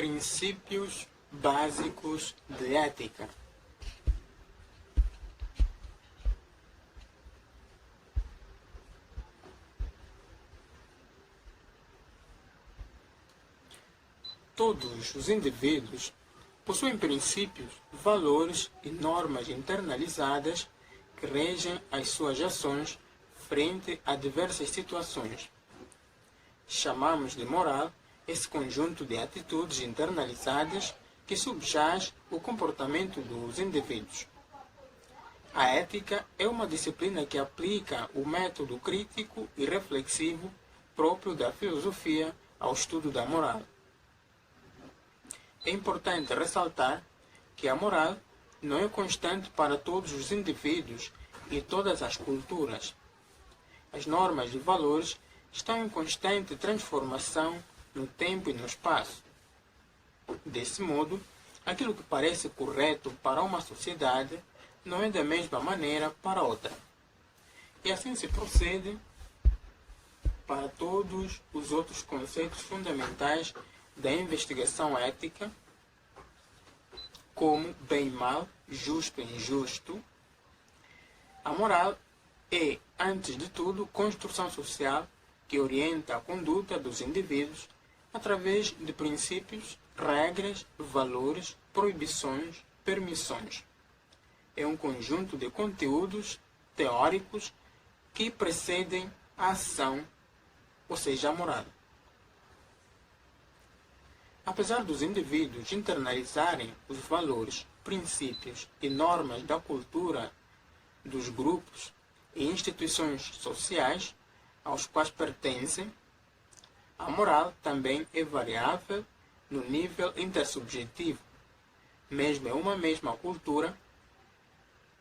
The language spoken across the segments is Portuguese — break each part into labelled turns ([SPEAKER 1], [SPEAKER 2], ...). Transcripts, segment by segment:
[SPEAKER 1] Princípios básicos de ética. Todos os indivíduos possuem princípios, valores e normas internalizadas que regem as suas ações frente a diversas situações. Chamamos de moral esse conjunto de atitudes internalizadas que subjaz o comportamento dos indivíduos. A ética é uma disciplina que aplica o método crítico e reflexivo próprio da filosofia ao estudo da moral. É importante ressaltar que a moral não é constante para todos os indivíduos e todas as culturas. As normas e valores estão em constante transformação no tempo e no espaço. Desse modo, aquilo que parece correto para uma sociedade não é da mesma maneira para outra. E assim se procede para todos os outros conceitos fundamentais da investigação ética, como bem e mal, justo e injusto. A moral é, antes de tudo, construção social que orienta a conduta dos indivíduos através de princípios, regras, valores, proibições, permissões. É um conjunto de conteúdos teóricos que precedem a ação, ou seja, a moral. Apesar dos indivíduos internalizarem os valores, princípios e normas da cultura dos grupos e instituições sociais aos quais pertencem, a moral também é variável no nível intersubjetivo, mesmo em uma mesma cultura.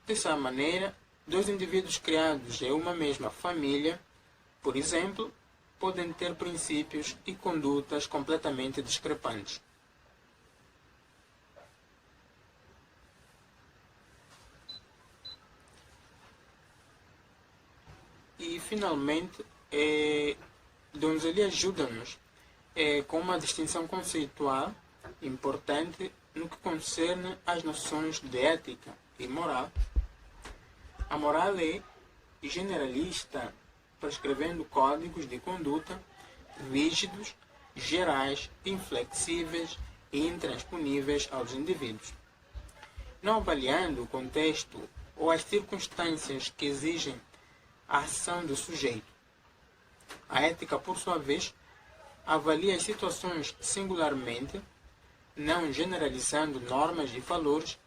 [SPEAKER 1] Dessa maneira, dois indivíduos criados em uma mesma família, por exemplo, podem ter princípios e condutas completamente discrepantes. E, finalmente, Donzelli ajuda-nos com uma distinção conceitual importante no que concerne às noções de ética e moral. A moral é generalista, prescrevendo códigos de conduta rígidos, gerais, inflexíveis e intransponíveis aos indivíduos, não avaliando o contexto ou as circunstâncias que exigem a ação do sujeito. A ética, por sua vez, avalia as situações singularmente, não generalizando normas e valores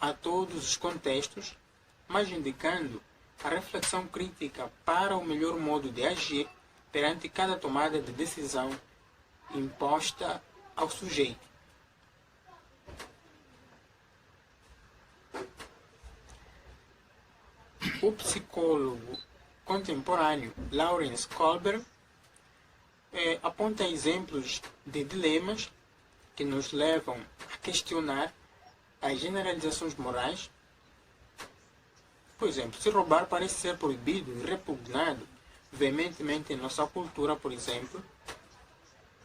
[SPEAKER 1] a todos os contextos, mas indicando a reflexão crítica para o melhor modo de agir perante cada tomada de decisão imposta ao sujeito. O psicólogo contemporâneo Lawrence Kohlberg aponta exemplos de dilemas que nos levam a questionar as generalizações morais. Por exemplo, se roubar parece ser proibido e repugnado veementemente em nossa cultura, por exemplo,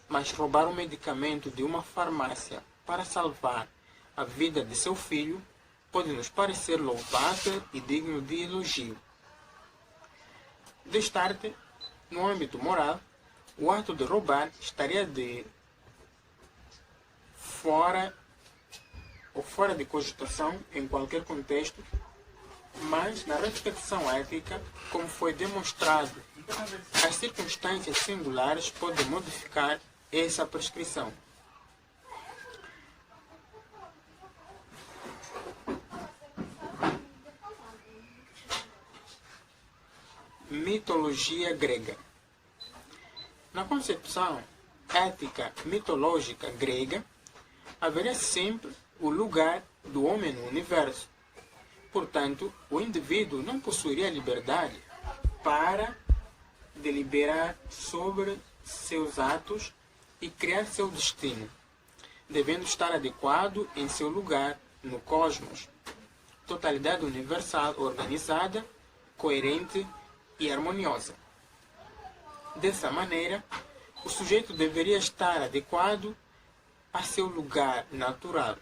[SPEAKER 1] mas roubar um medicamento de uma farmácia para salvar a vida de seu filho pode nos parecer louvável e digno de elogio. Destarte, no âmbito moral, o ato de roubar estaria fora de cogitação em qualquer contexto, mas na reflexão ética, como foi demonstrado, as circunstâncias singulares podem modificar essa prescrição. Mitologia grega. Na concepção ética mitológica grega, haveria sempre o lugar do homem no universo. Portanto, o indivíduo não possuiria liberdade para deliberar sobre seus atos e criar seu destino, devendo estar adequado em seu lugar no cosmos. Totalidade universal organizada, coerente e harmoniosa. Dessa maneira, o sujeito deveria estar adequado a seu lugar natural.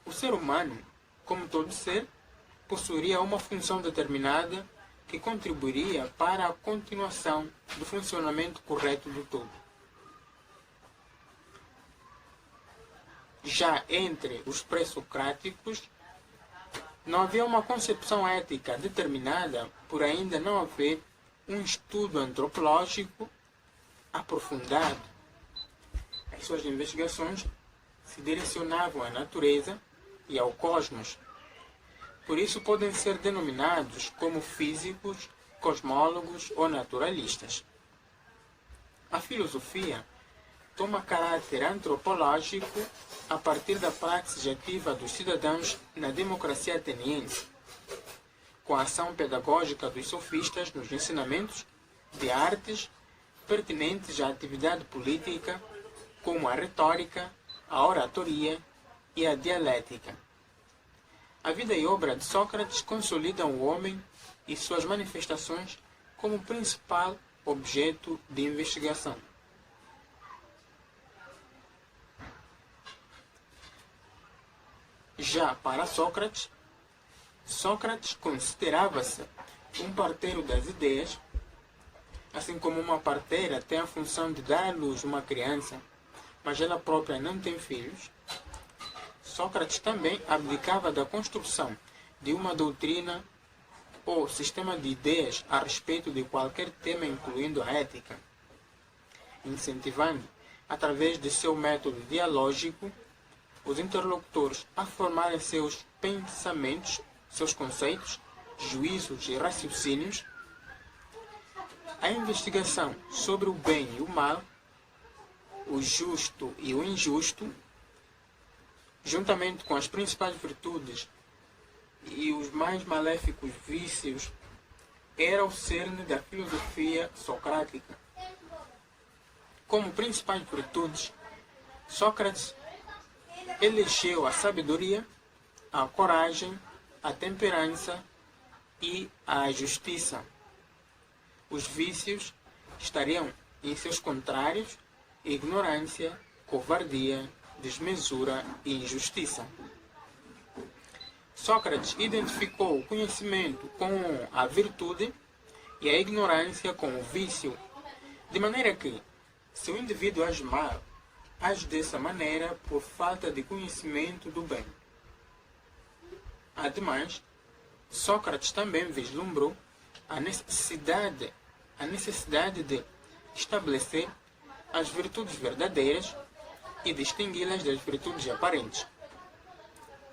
[SPEAKER 1] O ser humano, como todo ser, possuiria uma função determinada que contribuiria para a continuação do funcionamento correto do todo. Já entre os pré-socráticos, não havia uma concepção ética determinada por ainda não haver um estudo antropológico aprofundado. As suas investigações se direcionavam à natureza e ao cosmos. Por isso podem ser denominados como físicos, cosmólogos ou naturalistas. A filosofia toma caráter antropológico a partir da praxis ativa dos cidadãos na democracia ateniense, com a ação pedagógica dos sofistas nos ensinamentos de artes pertinentes à atividade política, como a retórica, a oratoria e a dialética. A vida e obra de Sócrates consolidam o homem e suas manifestações como principal objeto de investigação. Já para Sócrates, Sócrates considerava-se um parteiro das ideias, assim como uma parteira tem a função de dar à luz uma criança, mas ela própria não tem filhos. Sócrates também abdicava da construção de uma doutrina ou sistema de ideias a respeito de qualquer tema, incluindo a ética, incentivando, através de seu método dialógico, os interlocutores a formarem seus pensamentos, seus conceitos, juízos e raciocínios. A investigação sobre o bem e o mal, o justo e o injusto, juntamente com as principais virtudes e os mais maléficos vícios, era o cerne da filosofia socrática. Como principais virtudes, Sócrates elegeu a sabedoria, a coragem, a temperança e a justiça. Os vícios estariam em seus contrários: ignorância, covardia, desmesura e injustiça. Sócrates identificou o conhecimento com a virtude e a ignorância com o vício, de maneira que, se o indivíduo age mal, age dessa maneira por falta de conhecimento do bem. Ademais, Sócrates também vislumbrou a necessidade de estabelecer as virtudes verdadeiras e distingui-las das virtudes aparentes,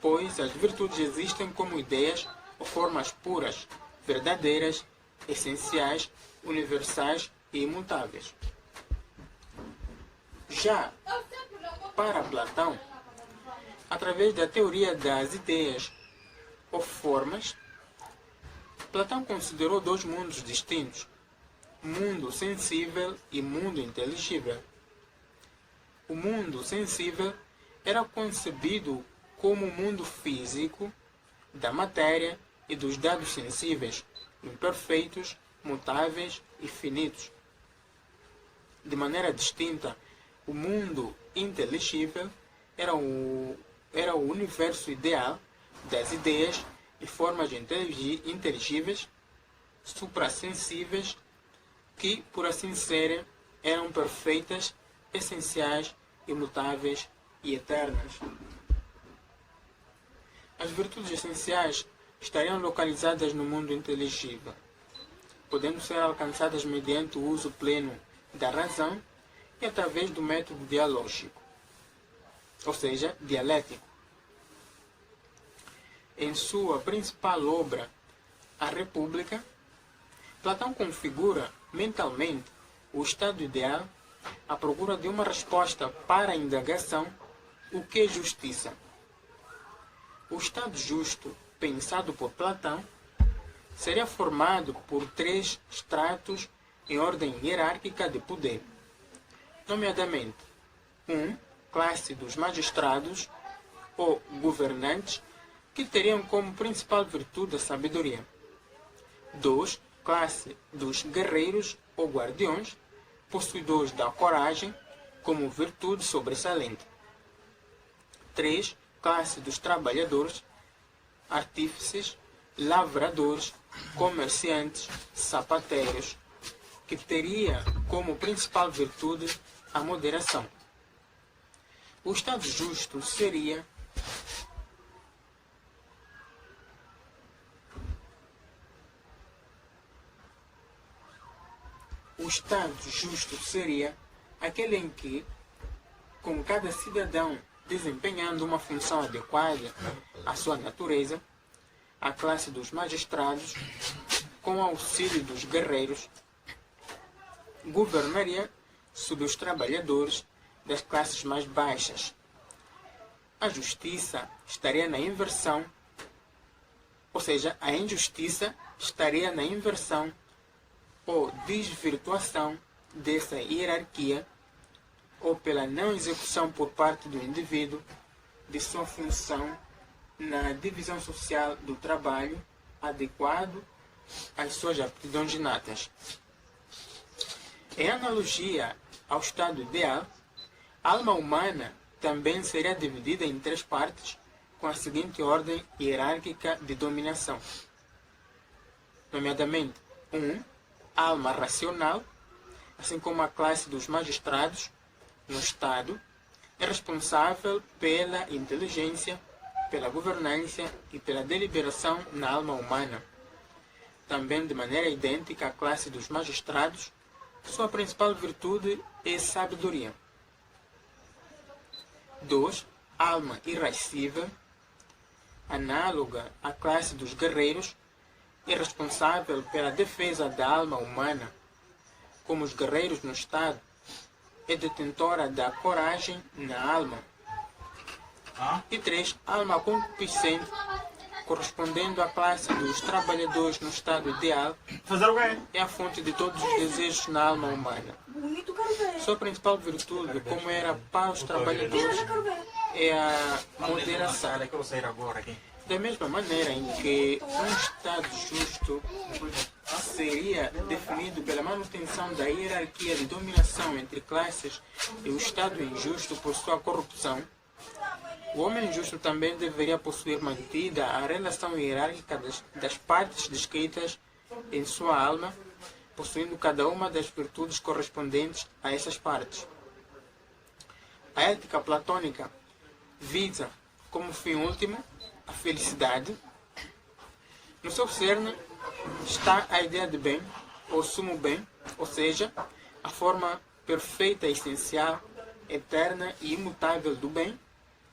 [SPEAKER 1] pois as virtudes existem como ideias ou formas puras, verdadeiras, essenciais, universais e imutáveis. Já para Platão, através da teoria das ideias ou formas, Platão considerou dois mundos distintos: mundo sensível e mundo inteligível. O mundo sensível era concebido como o mundo físico, da matéria e dos dados sensíveis, imperfeitos, mutáveis e finitos. De maneira distinta, o mundo inteligível era o universo ideal das ideias e formas inteligíveis, suprassensíveis, que, por assim serem, eram perfeitas, essenciais, imutáveis e eternas. As virtudes essenciais estariam localizadas no mundo inteligível, podendo ser alcançadas mediante o uso pleno da razão e através do método dialógico, ou seja, dialético. Em sua principal obra, A República, Platão configura mentalmente o estado ideal à procura de uma resposta para a indagação: o que é justiça? O estado justo, pensado por Platão, seria formado por três estratos em ordem hierárquica de poder, nomeadamente: 1. Classe dos magistrados ou governantes, que teriam como principal virtude a sabedoria. 2. Classe dos guerreiros ou guardiões, possuidores da coragem como virtude sobressalente. 3. Classe dos trabalhadores, artífices, lavradores, comerciantes, sapateiros, que teria como principal virtude a moderação. O Estado justo seria aquele em que, com cada cidadão desempenhando uma função adequada à sua natureza, a classe dos magistrados, com o auxílio dos guerreiros, governaria sobre os trabalhadores das classes mais baixas. A justiça estaria na inversão, ou seja, a injustiça estaria na inversão ou desvirtuação dessa hierarquia, ou pela não execução por parte do indivíduo de sua função na divisão social do trabalho adequado às suas aptidões inatas. Em analogia ao estado ideal, a alma humana também seria dividida em 3 partes com a seguinte ordem hierárquica de dominação. Nomeadamente, 1. Alma racional, assim como a classe dos magistrados no Estado, é responsável pela inteligência, pela governança e pela deliberação na alma humana. Também, de maneira idêntica, a classe dos magistrados, sua principal virtude é sabedoria. 2. Alma irascível, análoga à classe dos guerreiros, é responsável pela defesa da alma humana. Como os guerreiros no Estado, é detentora da coragem na alma. E 3. Alma concupiscente, correspondendo à classe dos trabalhadores no estado ideal, é a fonte de todos os desejos na alma humana. Sua principal virtude, como era para os trabalhadores, é a moderação. Da mesma maneira em que um Estado justo seria definido pela manutenção da hierarquia de dominação entre classes e o Estado injusto por sua corrupção, o homem justo também deveria possuir mantida a relação hierárquica das partes descritas em sua alma, possuindo cada uma das virtudes correspondentes a essas partes. A ética platônica visa, como fim último, a felicidade. No seu cerne está a ideia de bem, ou sumo bem, ou seja, a forma perfeita, essencial, eterna e imutável do bem,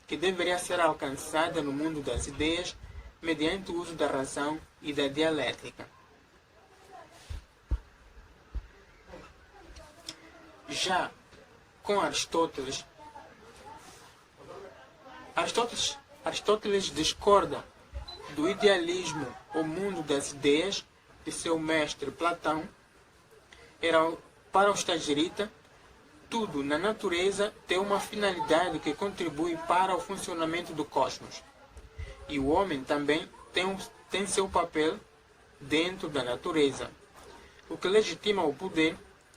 [SPEAKER 1] que deveria ser alcançada no mundo das ideias mediante o uso da razão e da dialética. Já com Aristóteles discorda do idealismo ou mundo das ideias de seu mestre Platão. Para o estagirita, tudo na natureza tem uma finalidade que contribui para o funcionamento do cosmos. E o homem também tem seu papel dentro da natureza, o que legitima o poder,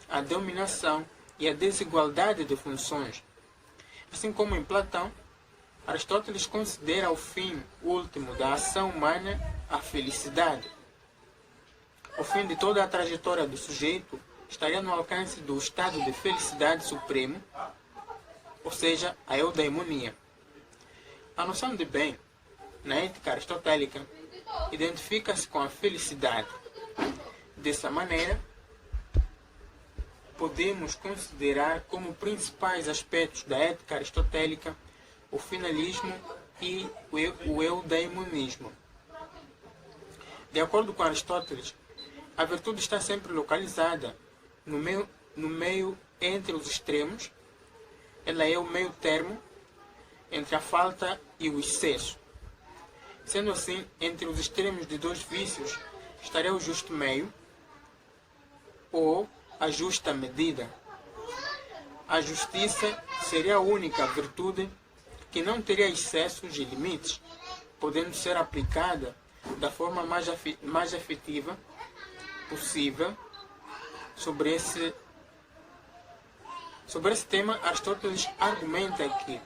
[SPEAKER 1] a dominação e a desigualdade de funções. Assim como em Platão, Aristóteles considera o fim último da ação humana a felicidade. O fim de toda a trajetória do sujeito estaria no alcance do estado de felicidade supremo, ou seja, a eudaimonia. A noção de bem, na ética aristotélica, identifica-se com a felicidade. Dessa maneira, podemos considerar como principais aspectos da ética aristotélica o finalismo e o eudaimonismo. De acordo com Aristóteles, a virtude está sempre localizada no meio entre os extremos. Ela é o meio termo entre a falta e o excesso. Sendo assim, entre os extremos de 2 vícios estaria o justo meio ou a justa medida. A justiça seria a única virtude que não teria excessos e limites, podendo ser aplicada da forma mais efetiva possível. Sobre esse tema, Aristóteles argumenta que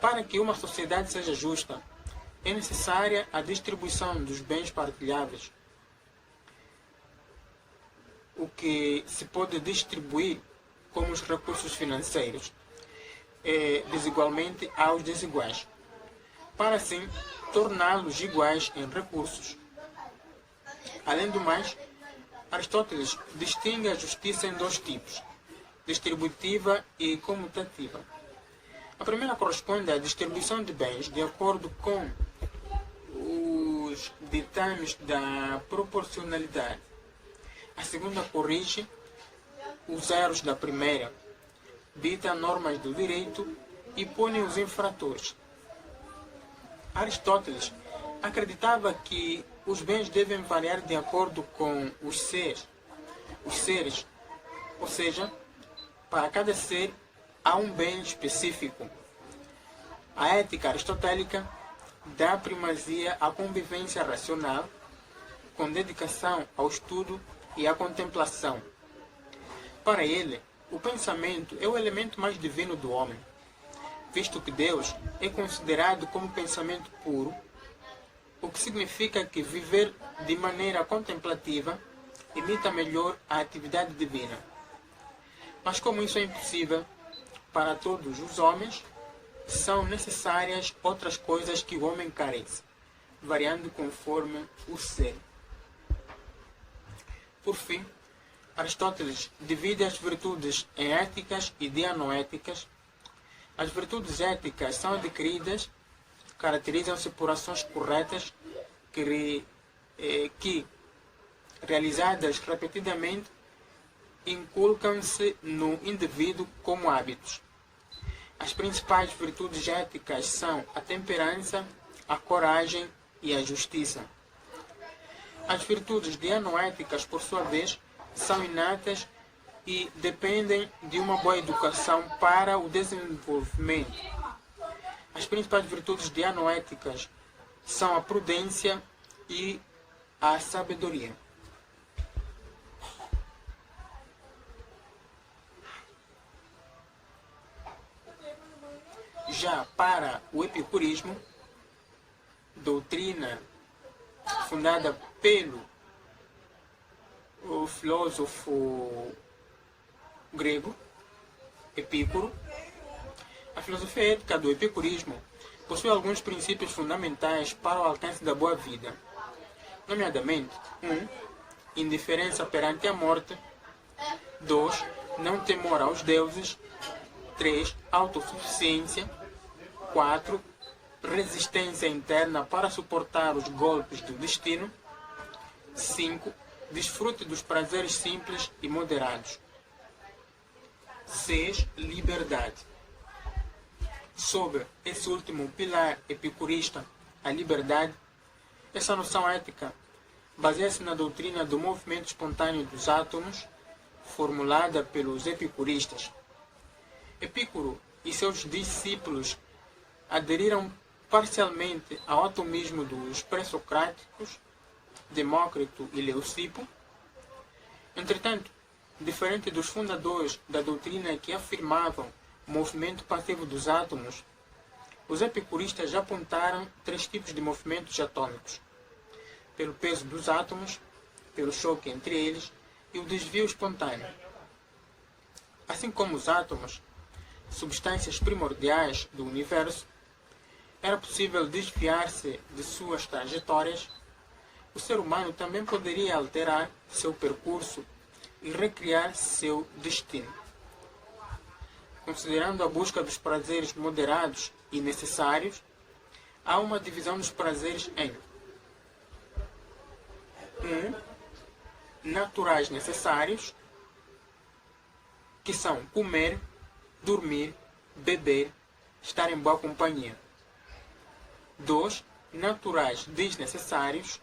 [SPEAKER 1] Para que uma sociedade seja justa, é necessária a distribuição dos bens partilháveis, o que se pode distribuir como os recursos financeiros, desigualmente aos desiguais, para assim torná-los iguais em recursos. Além do mais, Aristóteles distingue a justiça em dois tipos, distributiva e comutativa. A primeira corresponde à distribuição de bens de acordo com os ditames da proporcionalidade. A segunda corrige os erros da primeira, dita normas do direito e pune os infratores. Aristóteles acreditava que os bens devem variar de acordo com os seres, ou seja, para cada ser há um bem específico. A ética aristotélica dá primazia à convivência racional, com dedicação ao estudo e à contemplação. Para ele, o pensamento é o elemento mais divino do homem, visto que Deus é considerado como pensamento puro, o que significa que viver de maneira contemplativa imita melhor a atividade divina. Mas como isso é impossível para todos os homens, são necessárias outras coisas que o homem carece, variando conforme o ser. Por fim, Aristóteles divide as virtudes em éticas e dianoéticas. As virtudes éticas são adquiridas, caracterizam-se por ações corretas que, realizadas repetidamente, inculcam-se no indivíduo como hábitos. As principais virtudes éticas são a temperança, a coragem e a justiça. As virtudes dianoéticas, por sua vez, são inatas e dependem de uma boa educação para o desenvolvimento. As principais virtudes dianoéticas são a prudência e a sabedoria. Já para o epicurismo, doutrina fundada pelo filósofo grego Epicuro, a filosofia ética do epicurismo possui alguns princípios fundamentais para o alcance da boa vida, nomeadamente 1. Indiferença perante a morte. 2. Não temor aos deuses. 3. Autossuficiência. 4. Resistência interna para suportar os golpes do destino. 5. Desfrute dos prazeres simples e moderados. 6. Liberdade. Sob esse último pilar epicurista, a liberdade, essa noção ética baseia-se na doutrina do movimento espontâneo dos átomos, formulada pelos epicuristas. Epicuro e seus discípulos aderiram parcialmente ao atomismo dos pré-socráticos, Demócrito e Leucipo. Entretanto, diferente dos fundadores da doutrina que afirmavam o movimento passivo dos átomos, os epicuristas apontaram 3 tipos de movimentos atômicos: pelo peso dos átomos, pelo choque entre eles e o desvio espontâneo. Assim como os átomos, substâncias primordiais do universo, era possível desviar-se de suas trajetórias, o ser humano também poderia alterar seu percurso e recriar seu destino. Considerando a busca dos prazeres moderados e necessários, há uma divisão dos prazeres em 1. Naturais necessários, que são comer, dormir, beber, estar em boa companhia. 2. Naturais desnecessários,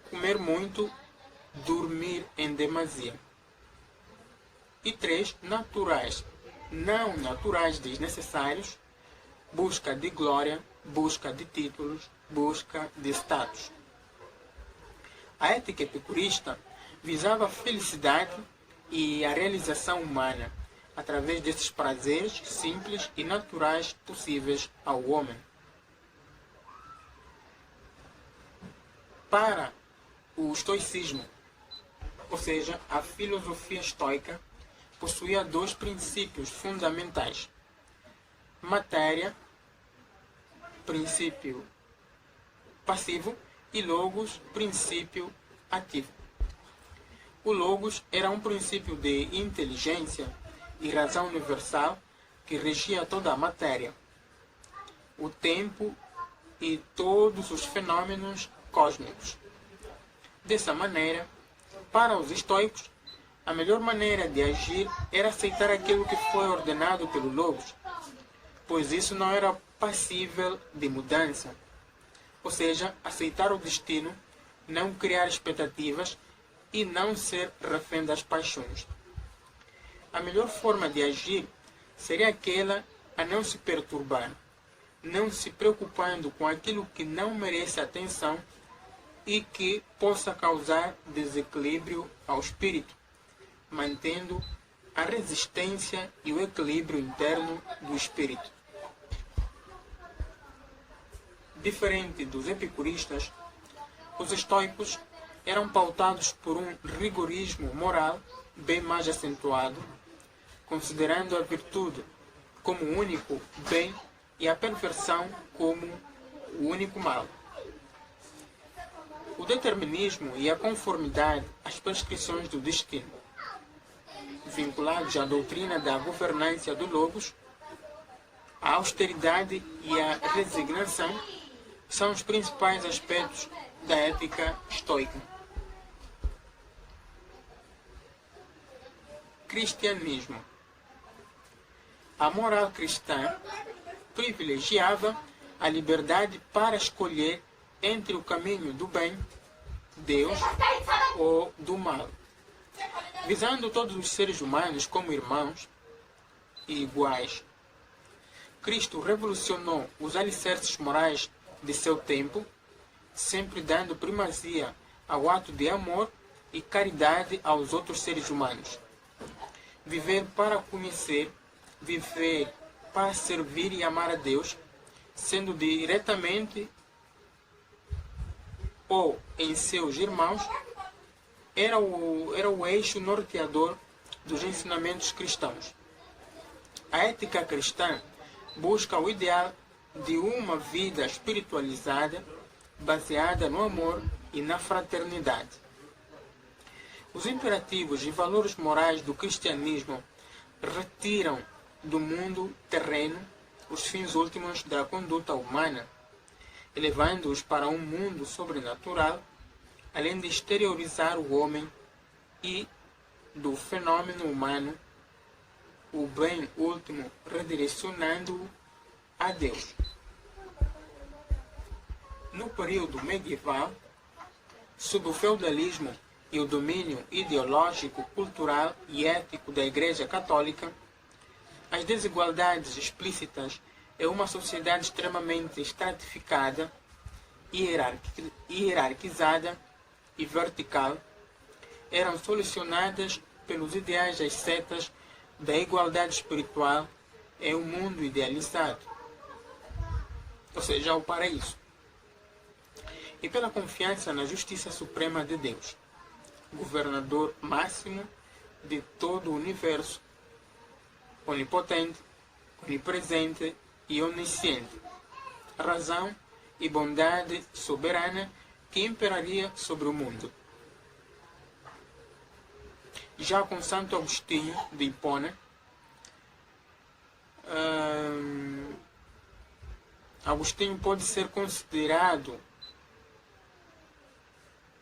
[SPEAKER 1] comer muito, dormir em demasia. E 3. Naturais não naturais desnecessários, busca de glória, busca de títulos, busca de status. A ética epicurista visava a felicidade e a realização humana, através desses prazeres simples e naturais possíveis ao homem. Para o estoicismo, ou seja, a filosofia estoica, possuía dois princípios fundamentais: matéria, princípio passivo, e logos, princípio ativo. O logos era um princípio de inteligência e razão universal que regia toda a matéria, o tempo e todos os fenômenos cósmicos. Dessa maneira, para os estoicos, a melhor maneira de agir era aceitar aquilo que foi ordenado pelo logos, pois isso não era passível de mudança. Ou seja, aceitar o destino, não criar expectativas e não ser refém das paixões. A melhor forma de agir seria aquela a não se perturbar, não se preocupando com aquilo que não merece atenção e que possa causar desequilíbrio ao espírito, mantendo a resistência e o equilíbrio interno do espírito. Diferente dos epicuristas, os estoicos eram pautados por um rigorismo moral bem mais acentuado, considerando a virtude como o único bem e a perversão como o único mal. O determinismo e a conformidade às prescrições do destino, vinculados à doutrina da governância do logos, a austeridade e a resignação são os principais aspectos da ética estoica. Cristianismo. A moral cristã privilegiava a liberdade para escolher entre o caminho do bem, Deus, ou do mal, visando todos os seres humanos como irmãos e iguais. Cristo revolucionou os alicerces morais de seu tempo, sempre dando primazia ao ato de amor e caridade aos outros seres humanos. Viver para conhecer, viver para servir e amar a Deus, sendo diretamente ou em seus irmãos, era o eixo norteador dos ensinamentos cristãos. A ética cristã busca o ideal de uma vida espiritualizada, baseada no amor e na fraternidade. Os imperativos e valores morais do cristianismo retiram do mundo terreno os fins últimos da conduta humana, elevando-os para um mundo sobrenatural, além de exteriorizar o homem e do fenômeno humano, o bem último, redirecionando-o a Deus. No período medieval, sob o feudalismo e o domínio ideológico, cultural e ético da Igreja Católica, as desigualdades explícitas em uma sociedade extremamente estratificada, hierarquizada e vertical eram solucionadas pelos ideais das setas da igualdade espiritual em um mundo idealizado, ou seja, o paraíso, e pela confiança na justiça suprema de Deus, governador máximo de todo o universo, onipotente, onipresente e onisciente, razão e bondade soberana que imperaria sobre o mundo. Já com Santo Agostinho de Hipona, Agostinho pode ser considerado,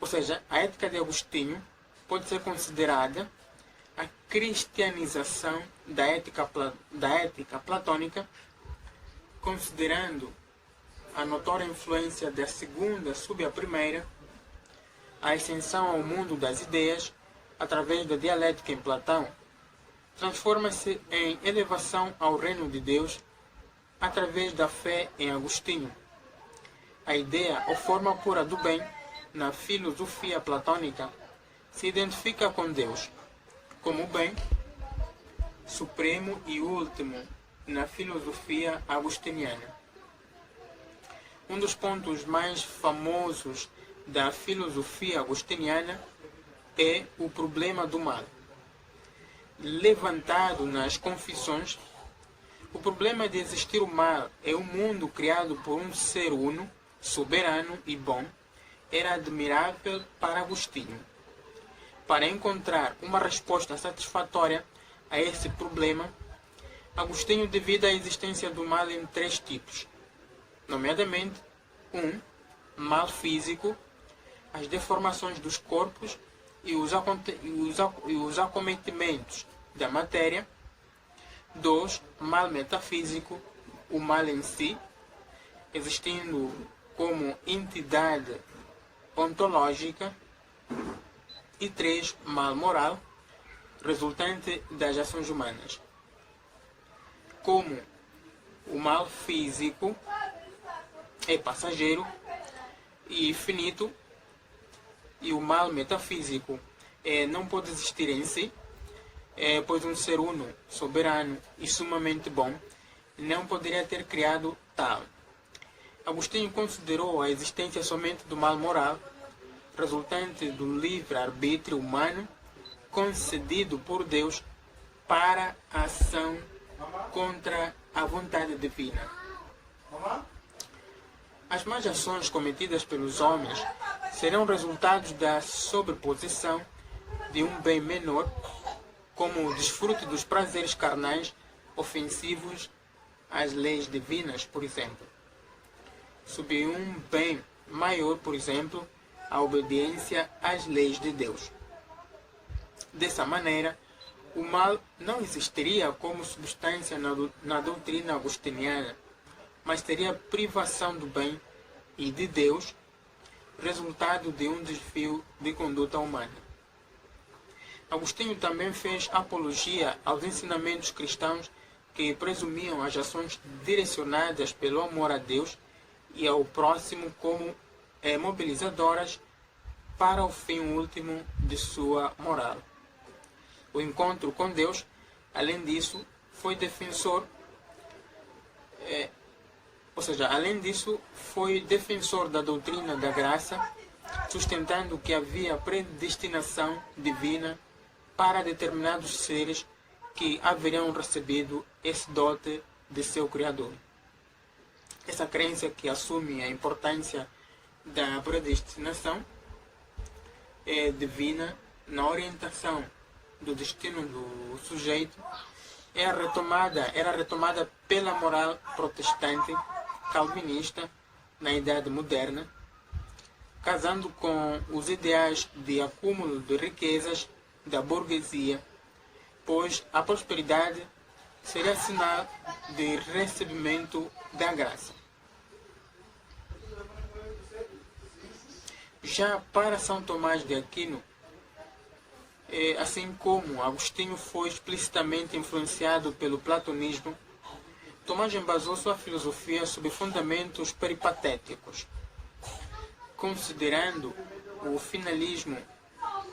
[SPEAKER 1] ou seja, a ética de Agostinho pode ser considerada a cristianização da ética platônica, considerando a notória influência da segunda sobre a primeira, a ascensão ao mundo das ideias através da dialética em Platão, transforma-se em elevação ao reino de Deus através da fé em Agostinho. A ideia ou forma pura do bem, na filosofia platônica, se identifica com Deus como bem, supremo e último na filosofia agostiniana. Um dos pontos mais famosos da filosofia agostiniana é o problema do mal. Levantado nas Confissões, o problema de existir o mal é um mundo criado por um ser uno, soberano e bom, era admirável para Agostinho. Para encontrar uma resposta satisfatória a esse problema, Agostinho divide a existência do mal em 3 tipos, nomeadamente 1. Mal físico, as deformações dos corpos e os acometimentos da matéria. 2. Mal metafísico, o mal em si, existindo como entidade ontológica. E 3. Mal moral, resultante das ações humanas. Como o mal físico é passageiro e finito, e o mal metafísico não pode existir em si, pois um ser uno, soberano e sumamente bom não poderia ter criado tal. Agostinho considerou a existência somente do mal moral, resultante do livre-arbítrio humano concedido por Deus para a ação contra a vontade divina. As más ações cometidas pelos homens serão resultados da sobreposição de um bem menor, como o desfrute dos prazeres carnais ofensivos às leis divinas, por exemplo, sob um bem maior, por exemplo, a obediência às leis de Deus. Dessa maneira, o mal não existiria como substância na doutrina agostiniana, mas teria privação do bem e de Deus, resultado de um desvio de conduta humana. Agostinho também fez apologia aos ensinamentos cristãos que presumiam as ações direcionadas pelo amor a Deus e ao próximo como mobilizadoras para o fim último de sua moral. O encontro com Deus, além disso, foi defensor da doutrina da graça, sustentando que havia predestinação divina para determinados seres que haveriam recebido esse dote de seu Criador. Essa crença, que assume a importância da predestinação divina na orientação do destino do sujeito, era retomada pela moral protestante calvinista na Idade Moderna, casando com os ideais de acúmulo de riquezas da burguesia, pois a prosperidade seria sinal de recebimento da graça. Já para São Tomás de Aquino, assim como Agostinho foi explicitamente influenciado pelo platonismo, Tomás embasou sua filosofia sob fundamentos peripatéticos, considerando o finalismo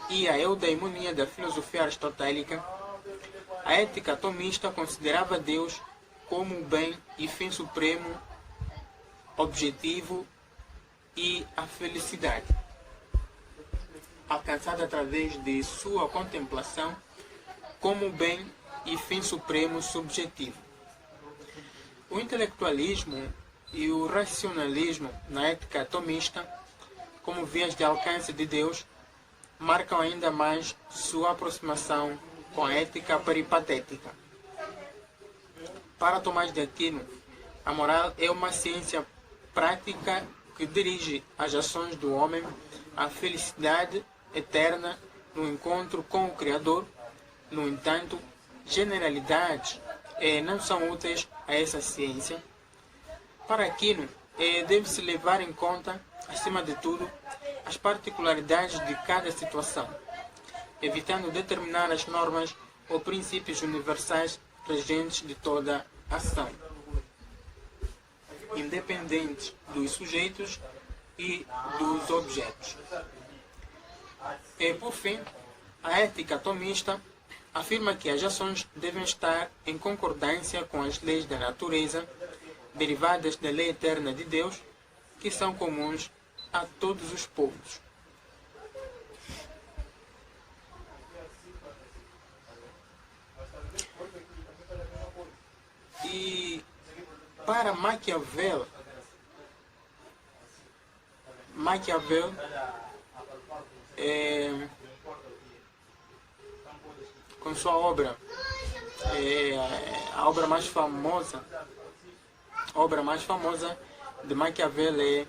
[SPEAKER 1] e a eudaimonia da filosofia aristotélica. A ética tomista considerava Deus como o bem e fim supremo, objetivo e a felicidade, alcançada através de sua contemplação como bem e fim supremo subjetivo. O intelectualismo e o racionalismo na ética tomista, como vias de alcance de Deus, marcam ainda mais sua aproximação com a ética peripatética. Para Tomás de Aquino, a moral é uma ciência prática que dirige as ações do homem à felicidade eterna no encontro com o Criador. No entanto, generalidades não são úteis a essa ciência. Para Aquino, deve-se levar em conta, acima de tudo, as particularidades de cada situação, evitando determinar as normas ou princípios universais regentes de toda ação, independentes dos sujeitos e dos objetos. E, por fim, a ética tomista afirma que as ações devem estar em concordância com as leis da natureza, derivadas da lei eterna de Deus, que são comuns a todos os povos. E para Maquiavel, com sua obra, a obra mais famosa de Maquiavel é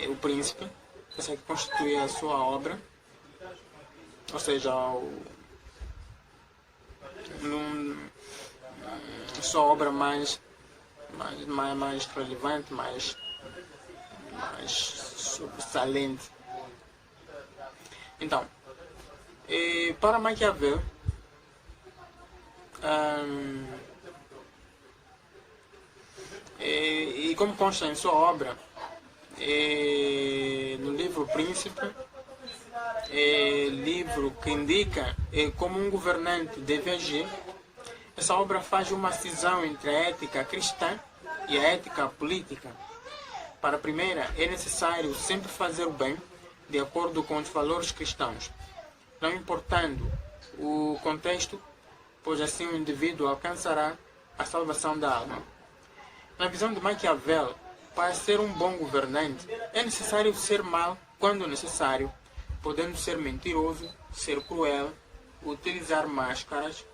[SPEAKER 1] O Príncipe. Essa que constitui a sua obra, ou seja, sua obra mais relevante, mais sobressalente. Então, para Maquiavel, e como consta em sua obra, no livro Príncipe, livro que indica como um governante deve agir, essa obra faz uma cisão entre a ética cristã e a ética política. Para a primeira, é necessário sempre fazer o bem de acordo com os valores cristãos, não importando o contexto, pois assim o indivíduo alcançará a salvação da alma. Na visão de Maquiavel, para ser um bom governante, é necessário ser mau quando necessário, podendo ser mentiroso, ser cruel, utilizar máscaras,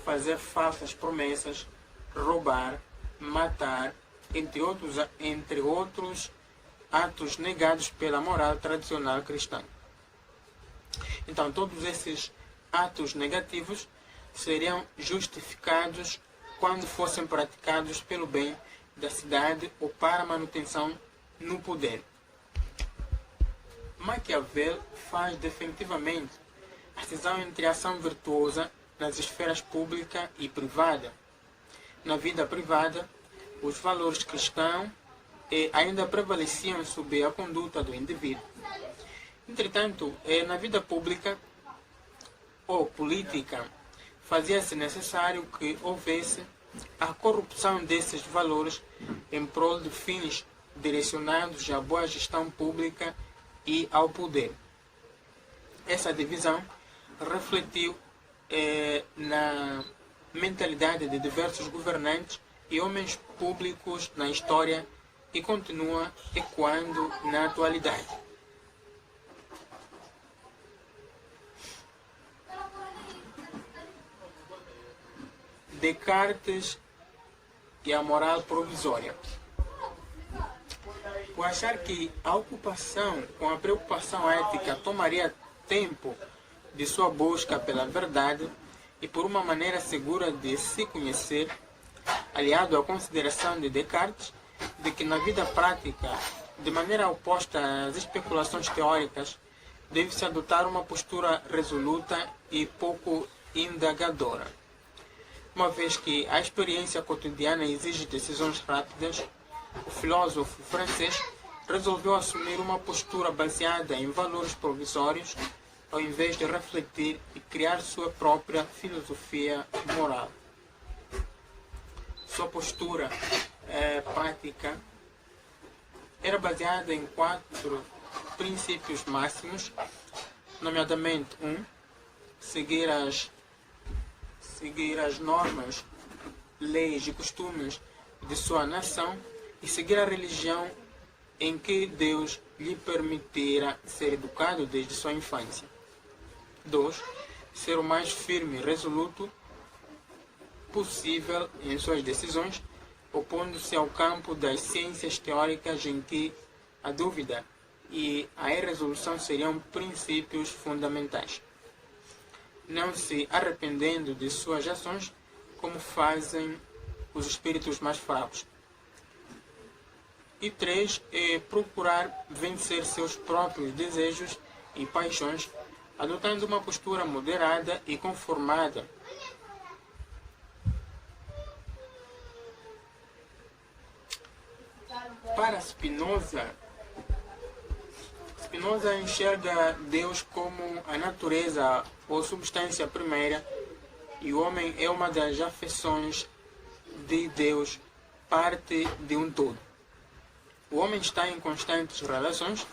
[SPEAKER 1] fazer falsas promessas, roubar, matar, entre outros atos negados pela moral tradicional cristã. Então, todos esses atos negativos seriam justificados quando fossem praticados pelo bem da cidade ou para manutenção no poder. Maquiavel faz definitivamente a cisão entre a ação virtuosa nas esferas pública e privada. Na vida privada, os valores cristãos ainda prevaleciam sobre a conduta do indivíduo. Entretanto, na vida pública ou política, fazia-se necessário que houvesse a corrupção desses valores em prol de fins direcionados à boa gestão pública e ao poder. Essa divisão refletiu na mentalidade de diversos governantes e homens públicos na história e continua ecoando na atualidade. Descartes e a moral provisória. Por achar que a ocupação com a preocupação ética tomaria tempo de sua busca pela verdade e por uma maneira segura de se conhecer, aliado à consideração de Descartes de que na vida prática, de maneira oposta às especulações teóricas, deve-se adotar uma postura resoluta e pouco indagadora. Uma vez que a experiência cotidiana exige decisões rápidas, o filósofo francês resolveu assumir uma postura baseada em valores provisórios, ao invés de refletir e criar sua própria filosofia moral. Sua postura prática era baseada em 4 princípios máximos, nomeadamente seguir as normas, leis e costumes de sua nação e seguir a religião em que Deus lhe permitira ser educado desde sua infância. 2. Ser o mais firme e resoluto possível em suas decisões, opondo-se ao campo das ciências teóricas em que a dúvida e a irresolução seriam princípios fundamentais. Não se arrependendo de suas ações, como fazem os espíritos mais fracos. E 3 é procurar vencer seus próprios desejos e paixões, adotando uma postura moderada e conformada. Para Spinoza enxerga Deus como a natureza ou substância primeira e o homem é uma das afeições de Deus, parte de um todo. O homem está em constantes relações,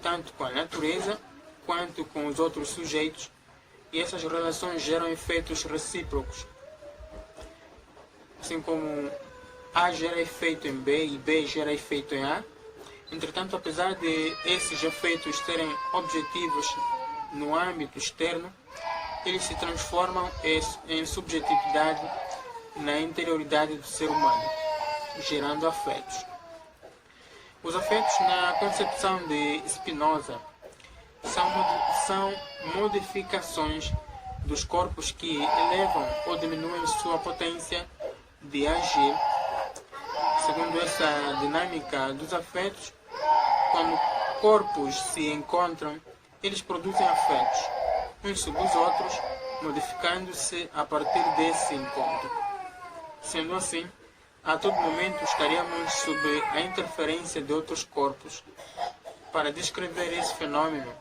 [SPEAKER 1] tanto com a natureza quanto com os outros sujeitos, e essas relações geram efeitos recíprocos. Assim como A gera efeito em B e B gera efeito em A. Entretanto, apesar de esses efeitos serem objetivos no âmbito externo, eles se transformam em subjetividade na interioridade do ser humano, gerando afetos. Os afetos, na concepção de Spinoza, são modificações dos corpos que elevam ou diminuem sua potência de agir. Segundo essa dinâmica dos afetos, quando corpos se encontram, eles produzem afetos uns sobre os outros, modificando-se a partir desse encontro. Sendo assim, a todo momento estaríamos sob a interferência de outros corpos. Para descrever esse fenômeno,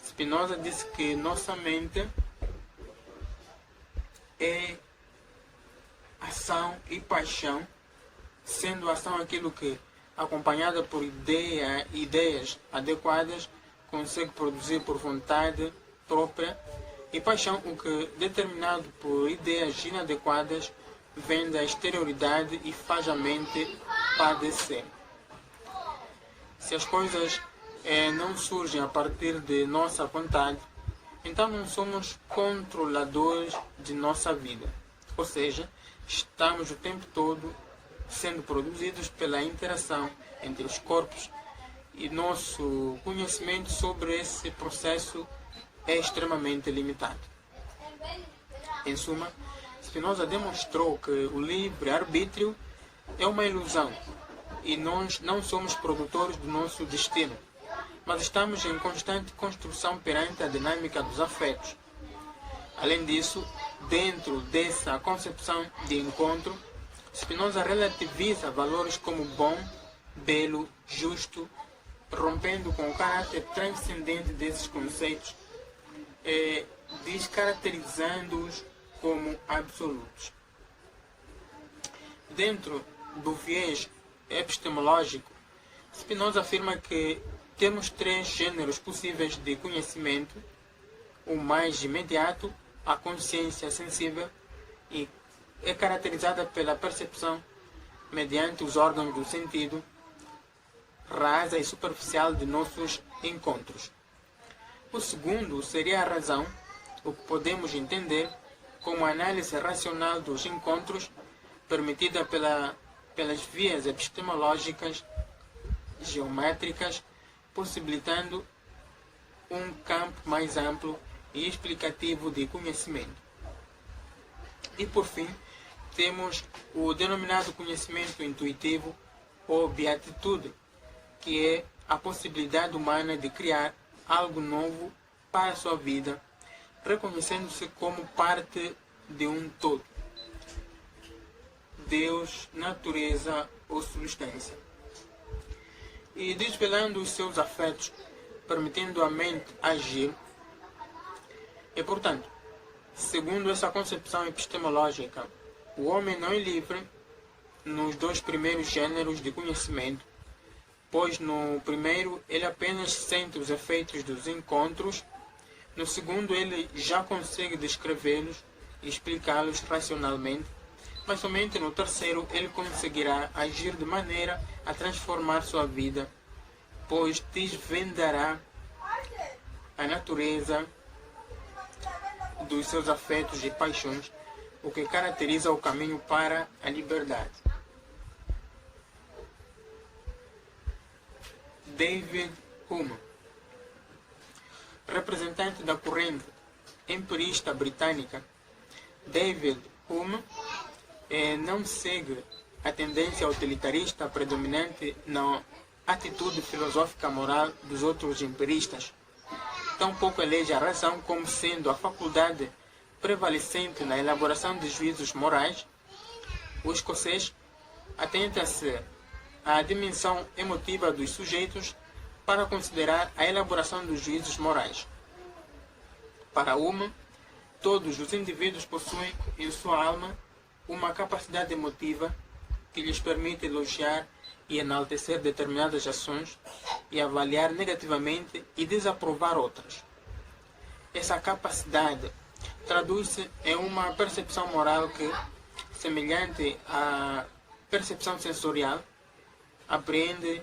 [SPEAKER 1] Spinoza disse que nossa mente é ação e paixão, sendo ação aquilo que, acompanhada por ideias adequadas, consegue produzir por vontade própria, e paixão o que, determinado por ideias inadequadas, vem da exterioridade e faz a mente padecer. Se as coisas não surgem a partir de nossa vontade, então não somos controladores de nossa vida. Ou seja, estamos o tempo todo sendo produzidos pela interação entre os corpos, e nosso conhecimento sobre esse processo é extremamente limitado. Em suma, Spinoza demonstrou que o livre-arbítrio é uma ilusão e nós não somos produtores do nosso destino, mas estamos em constante construção perante a dinâmica dos afetos. Além disso, dentro dessa concepção de encontro, Spinoza relativiza valores como bom, belo, justo, rompendo com o caráter transcendente desses conceitos, descaracterizando-os como absolutos. Dentro do viés epistemológico, Spinoza afirma que temos três gêneros possíveis de conhecimento: o mais imediato, a consciência sensível, e é caracterizada pela percepção mediante os órgãos do sentido, rasa e superficial de nossos encontros. O segundo seria a razão, o que podemos entender como a análise racional dos encontros, permitida pelas vias epistemológicas geométricas, possibilitando um campo mais amplo e explicativo de conhecimento. E por fim, temos o denominado conhecimento intuitivo ou beatitude, que é a possibilidade humana de criar algo novo para a sua vida, reconhecendo-se como parte de um todo: Deus, natureza ou substância. E desvelando os seus afetos, permitindo a mente agir. E, portanto, segundo essa concepção epistemológica, o homem não é livre nos dois primeiros gêneros de conhecimento, pois no primeiro ele apenas sente os efeitos dos encontros, no segundo ele já consegue descrevê-los e explicá-los racionalmente, mas somente no terceiro ele conseguirá agir de maneira a transformar sua vida, pois desvendará a natureza dos seus afetos e paixões, o que caracteriza o caminho para a liberdade. David Hume, representante da corrente empirista britânica, David Hume não segue a tendência utilitarista predominante na atitude filosófica moral dos outros empiristas. Tampouco elege a razão como sendo a faculdade prevalecente na elaboração de juízos morais. O escocês atenta-se à dimensão emotiva dos sujeitos para considerar a elaboração dos juízos morais. Para Hume, Todos os indivíduos possuem em sua alma uma capacidade emotiva que lhes permite elogiar e enaltecer determinadas ações e avaliar negativamente e desaprovar outras. Essa capacidade traduz-se em uma percepção moral que, semelhante à percepção sensorial, apreende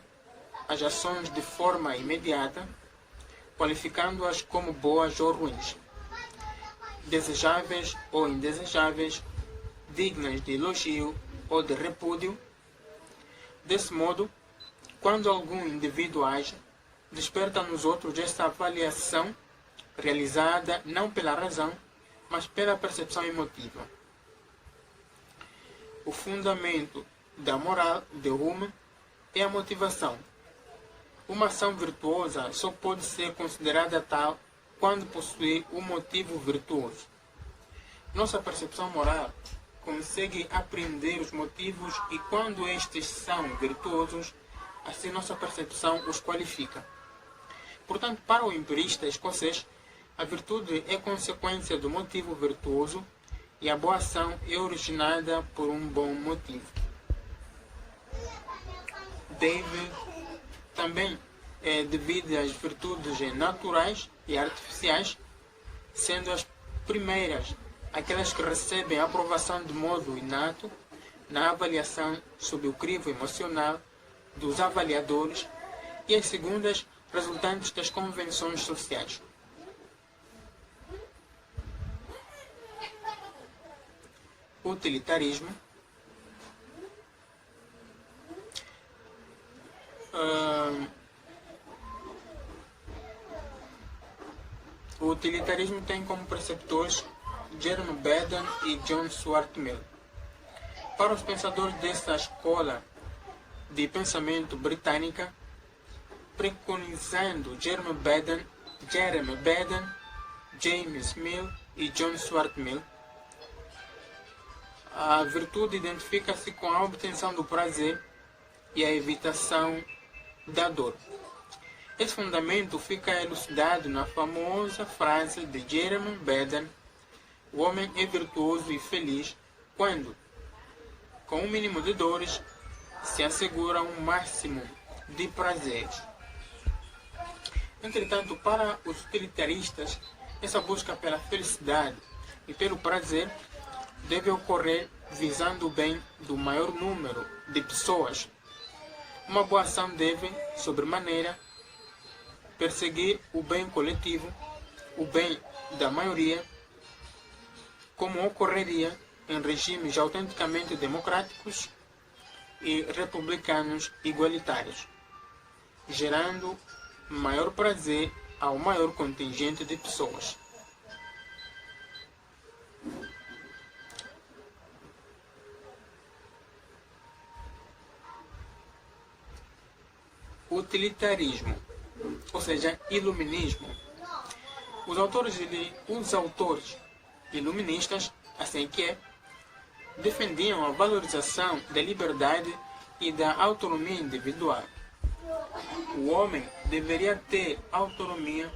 [SPEAKER 1] as ações de forma imediata, qualificando-as como boas ou ruins, desejáveis ou indesejáveis, dignas de elogio ou de repúdio. Desse modo, quando algum indivíduo age, desperta nos outros essa avaliação realizada não pela razão, mas pela percepção emotiva. O fundamento da moral de Hume é a motivação. Uma ação virtuosa só pode ser considerada tal quando possui um motivo virtuoso. Nossa percepção moral consegue apreender os motivos e quando estes são virtuosos, assim nossa percepção os qualifica. Portanto, para o empirista escocês, a virtude é consequência do motivo virtuoso e a boa ação é originada por um bom motivo. David também divide as virtudes em naturais e artificiais, sendo as primeiras aquelas que recebem aprovação de modo inato na avaliação sob o crivo emocional dos avaliadores e as segundas resultantes das convenções sociais. Utilitarismo. O utilitarismo tem como preceptores Jeremy Bentham e John Stuart Mill. Para os pensadores dessa escola de pensamento britânica, preconizando Jeremy Bentham, James Mill e John Stuart Mill, a virtude identifica-se com a obtenção do prazer e a evitação da dor. Esse fundamento fica elucidado na famosa frase de Jeremy Bentham: o homem é virtuoso e feliz quando, com um mínimo de dores, se assegura um máximo de prazeres. Entretanto, para os utilitaristas, essa busca pela felicidade e pelo prazer deve ocorrer visando o bem do maior número de pessoas. Uma boa ação deve, sobremaneira, perseguir o bem coletivo, o bem da maioria, como ocorreria em regimes autenticamente democráticos e republicanos igualitários, gerando maior prazer ao maior contingente de pessoas. Utilitarismo, ou seja, iluminismo. Os autores iluministas, assim que é, defendiam a valorização da liberdade e da autonomia individual. O homem deveria ter autonomia,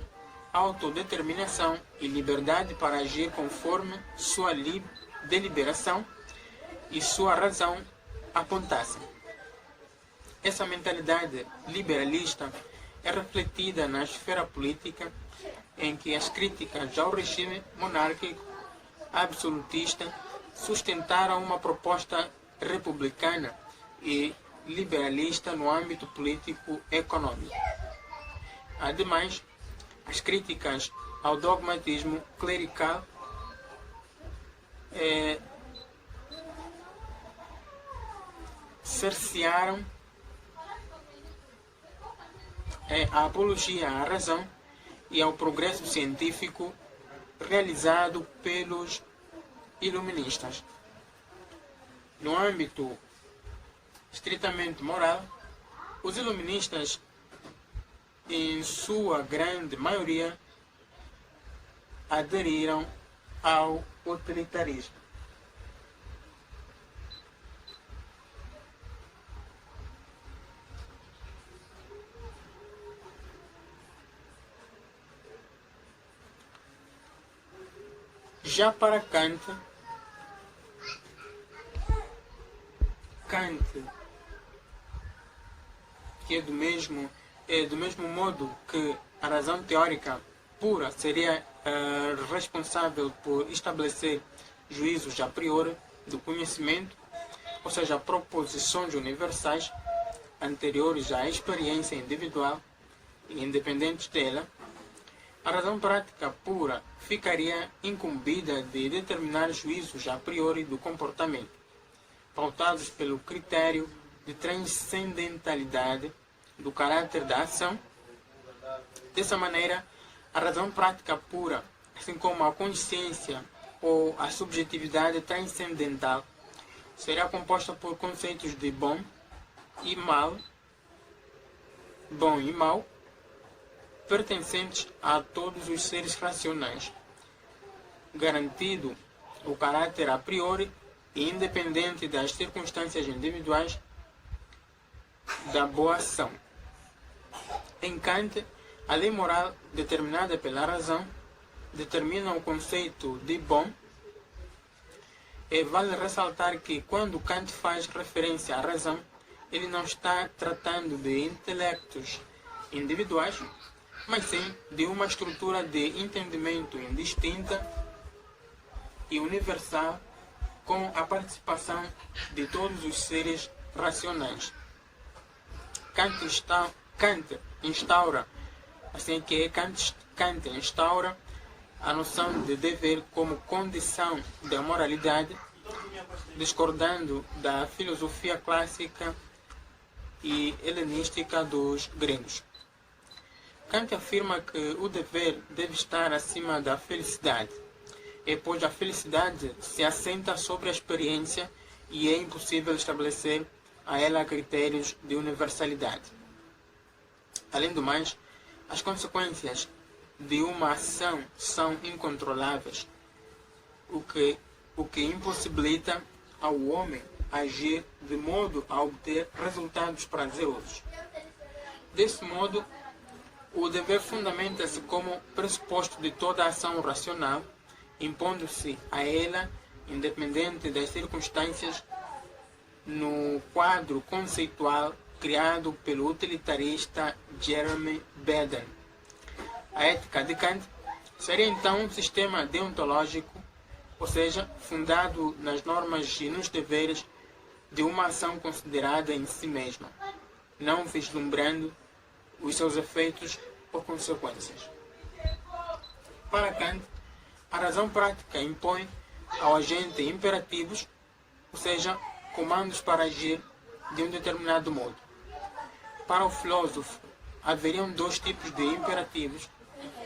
[SPEAKER 1] autodeterminação e liberdade para agir conforme sua deliberação e sua razão apontassem. Essa mentalidade liberalista é refletida na esfera política, em que as críticas ao regime monárquico absolutista sustentaram uma proposta republicana e liberalista no âmbito político-econômico. Ademais, as críticas ao dogmatismo clerical cercearam a apologia à razão e ao progresso científico realizado pelos iluministas. No âmbito estritamente moral, os iluministas, em sua grande maioria, aderiram ao utilitarismo. Já para Kant, que é do mesmo modo que a razão teórica pura seria responsável por estabelecer juízos a priori do conhecimento, ou seja, proposições universais anteriores à experiência individual e independentes dela. A razão prática pura ficaria incumbida de determinar juízos a priori do comportamento, pautados pelo critério de transcendentalidade do caráter da ação. Dessa maneira, a razão prática pura, assim como a consciência ou a subjetividade transcendental, será composta por conceitos de bom e mal, pertencentes a todos os seres racionais, garantido o caráter a priori e independente das circunstâncias individuais da boa ação. Em Kant, a lei moral determinada pela razão determina o conceito de bom, e vale ressaltar que quando Kant faz referência à razão, ele não está tratando de intelectos individuais, mas sim de uma estrutura de entendimento indistinta e universal com a participação de todos os seres racionais. Kant instaura a noção de dever como condição da moralidade, discordando da filosofia clássica e helenística dos gregos. Kant afirma que o dever deve estar acima da felicidade, pois a felicidade se assenta sobre a experiência e é impossível estabelecer a ela critérios de universalidade. Além do mais, as consequências de uma ação são incontroláveis, o que impossibilita ao homem agir de modo a obter resultados prazerosos. Desse modo, o dever fundamenta-se como pressuposto de toda ação racional, impondo-se a ela, independente das circunstâncias, no quadro conceitual criado pelo utilitarista Jeremy Bentham. A ética de Kant seria então um sistema deontológico, ou seja, fundado nas normas e nos deveres de uma ação considerada em si mesma, não vislumbrando os seus efeitos ou consequências. Para Kant, a razão prática impõe ao agente imperativos, ou seja, comandos para agir de um determinado modo. Para o filósofo, haveriam dois tipos de imperativos,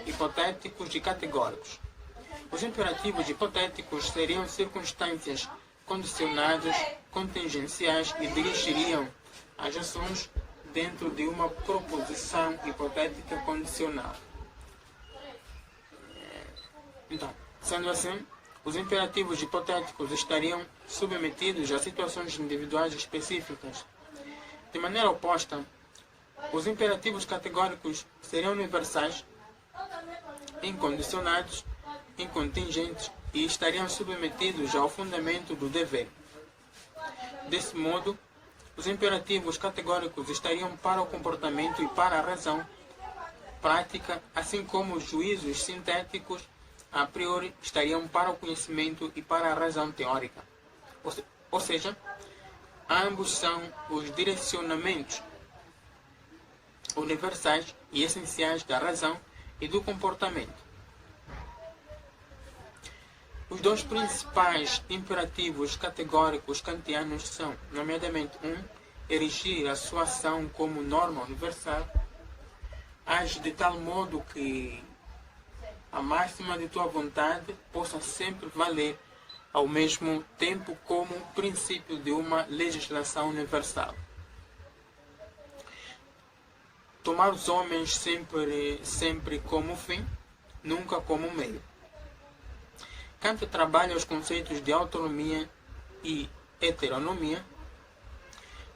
[SPEAKER 1] hipotéticos e categóricos. Os imperativos hipotéticos seriam circunstâncias condicionadas, contingenciais e dirigiriam as ações dentro de uma proposição hipotética condicional. Então, sendo assim, os imperativos hipotéticos estariam submetidos a situações individuais específicas. De maneira oposta, os imperativos categóricos seriam universais, incondicionados, incontingentes e estariam submetidos ao fundamento do dever. Desse modo, os imperativos categóricos estariam para o comportamento e para a razão prática, assim como os juízos sintéticos a priori estariam para o conhecimento e para a razão teórica. Ou seja, ambos são os direcionamentos universais e essenciais da razão e do comportamento. Os dois principais imperativos categóricos kantianos são, nomeadamente, erigir a sua ação como norma universal, age de tal modo que a máxima de tua vontade possa sempre valer, ao mesmo tempo como princípio de uma legislação universal. Tomar os homens sempre como fim, nunca como meio. Kant trabalha os conceitos de autonomia e heteronomia,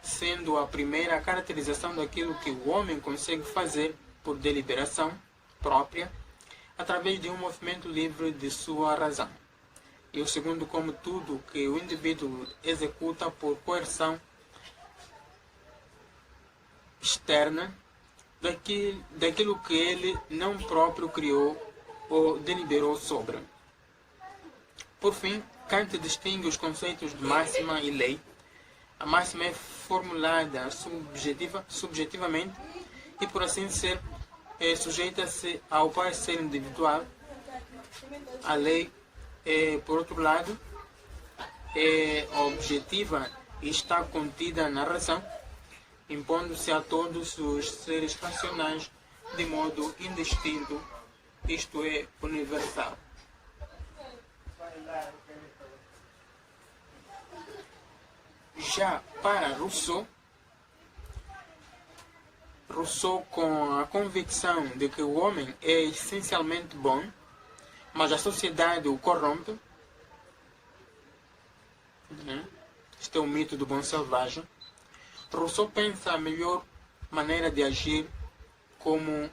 [SPEAKER 1] sendo a primeira a caracterização daquilo que o homem consegue fazer por deliberação própria, através de um movimento livre de sua razão. e o segundo como tudo que o indivíduo executa por coerção externa daquilo que ele não próprio criou ou deliberou sobre. Por fim, Kant distingue os conceitos de máxima e lei. A máxima é formulada subjetivamente e, por assim ser, sujeita-se ao parecer individual. A lei, por outro lado, é objetiva e está contida na razão, impondo-se a todos os seres racionais de modo indistinto, isto é, universal. Já para Rousseau, com a convicção de que o homem é essencialmente bom, mas a sociedade o corrompe, este é o mito do bom selvagem, Rousseau pensa a melhor maneira de agir como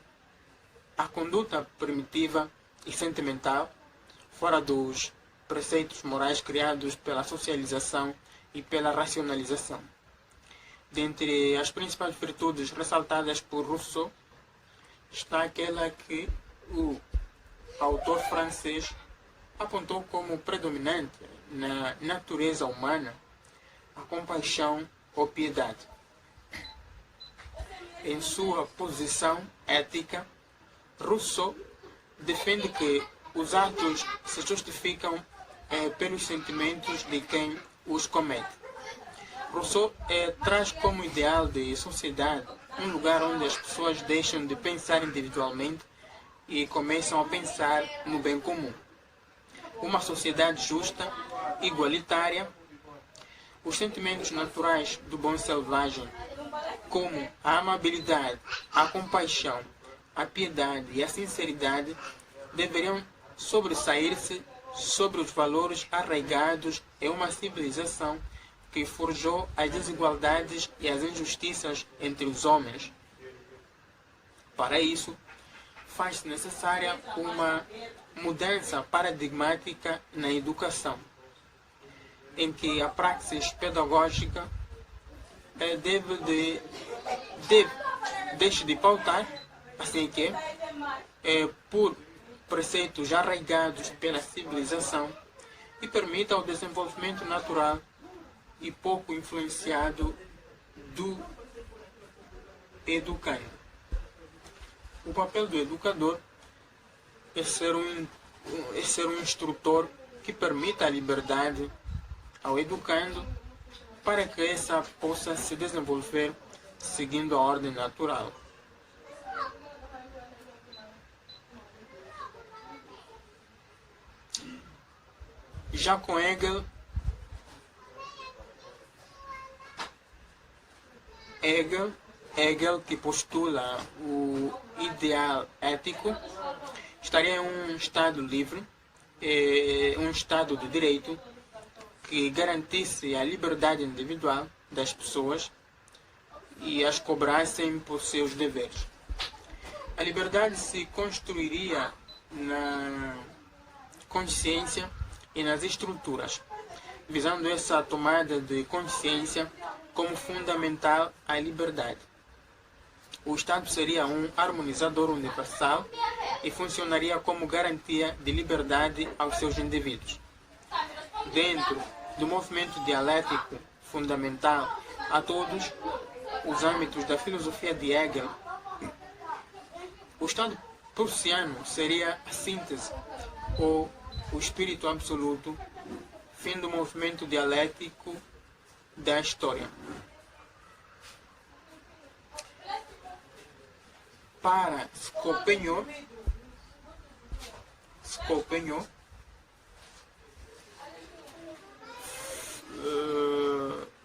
[SPEAKER 1] a conduta primitiva e sentimental, fora dos preceitos morais criados pela socialização e pela racionalização. Dentre as principais virtudes ressaltadas por Rousseau está aquela que o autor francês apontou como predominante na natureza humana, a compaixão ou piedade. Em sua posição ética, Rousseau defende que os atos se justificam pelos sentimentos de quem os comete. Rousseau traz como ideal de sociedade um lugar onde as pessoas deixam de pensar individualmente e começam a pensar no bem comum. Uma sociedade justa, igualitária. Os sentimentos naturais do bom selvagem, como a amabilidade, a compaixão, a piedade e a sinceridade, deveriam sobressair-se sobre os valores arraigados em uma civilização que forjou as desigualdades e as injustiças entre os homens. Para isso, faz-se necessária uma mudança paradigmática na educação, em que a praxis pedagógica deixe de pautar, assim que por preceitos arraigados pela civilização e permita o desenvolvimento natural e pouco influenciado do educando. O papel do educador é ser um instrutor que permita a liberdade ao educando para que essa possa se desenvolver seguindo a ordem natural. Já com Hegel que postula o ideal ético, estaria em um Estado livre, um Estado de direito, que garantisse a liberdade individual das pessoas e as cobrassem por seus deveres. A liberdade se construiria na consciência e nas estruturas, visando essa tomada de consciência como fundamental à liberdade. O Estado seria um harmonizador universal e funcionaria como garantia de liberdade aos seus indivíduos. Dentro do movimento dialético fundamental a todos os âmbitos da filosofia de Hegel, o Estado prussiano seria a síntese ou o espírito absoluto, fim do movimento dialético da história. Para Schopenhauer,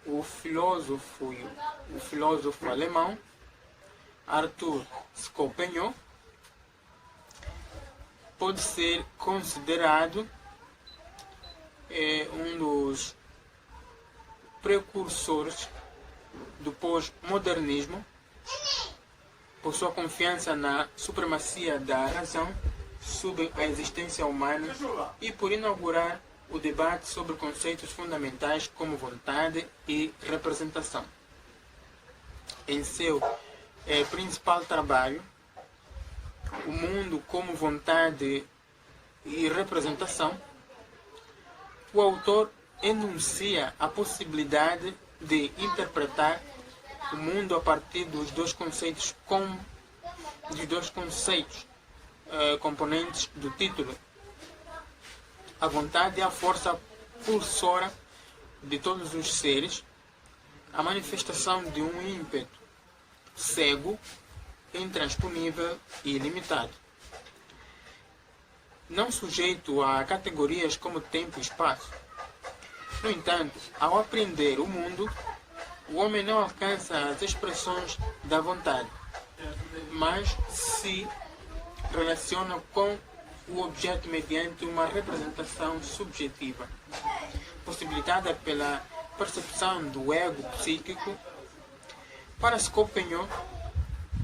[SPEAKER 1] o filósofo alemão Arthur Schopenhauer pode ser considerado um dos precursores do pós-modernismo por sua confiança na supremacia da razão sobre a existência humana e por inaugurar o debate sobre conceitos fundamentais como vontade e representação. Em seu principal trabalho, O Mundo como Vontade e Representação, o autor enuncia a possibilidade de interpretar o mundo a partir dos dois conceitos componentes do título. A vontade é a força pulsora de todos os seres, a manifestação de um ímpeto cego, intransponível e ilimitado, não sujeito a categorias como tempo e espaço. No entanto, ao aprender o mundo, o homem não alcança as expressões da vontade, mas se relaciona com o objeto mediante uma representação subjetiva, possibilitada pela percepção do ego psíquico. Para Schopenhauer,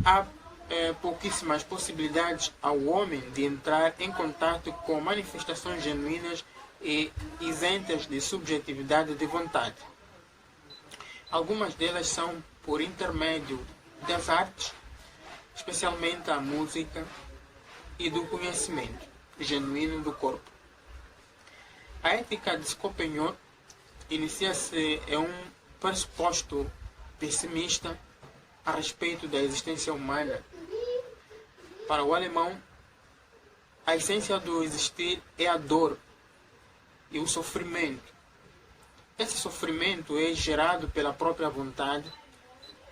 [SPEAKER 1] há pouquíssimas possibilidades ao homem de entrar em contato com manifestações genuínas e isentas de subjetividade de vontade. Algumas delas são por intermédio das artes, especialmente a música, e do conhecimento genuíno do corpo. A ética de Schopenhauer inicia-se em um pressuposto pessimista a respeito da existência humana. Para o alemão, a essência do existir é a dor e o sofrimento. Esse sofrimento é gerado pela própria vontade,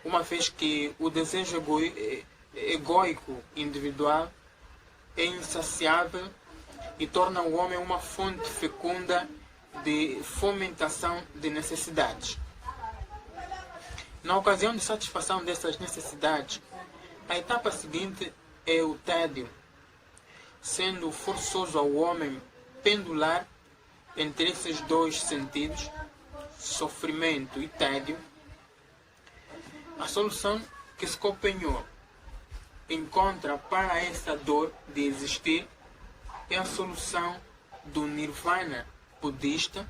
[SPEAKER 1] uma vez que o desejo egóico individual é insaciável e torna o homem uma fonte fecunda de fomentação de necessidades. Na ocasião de satisfação dessas necessidades, a etapa seguinte é o tédio, sendo forçoso ao homem pendular entre esses dois sentidos, sofrimento e tédio. A solução que Schopenhauer encontra para essa dor de existir é a solução do nirvana budista,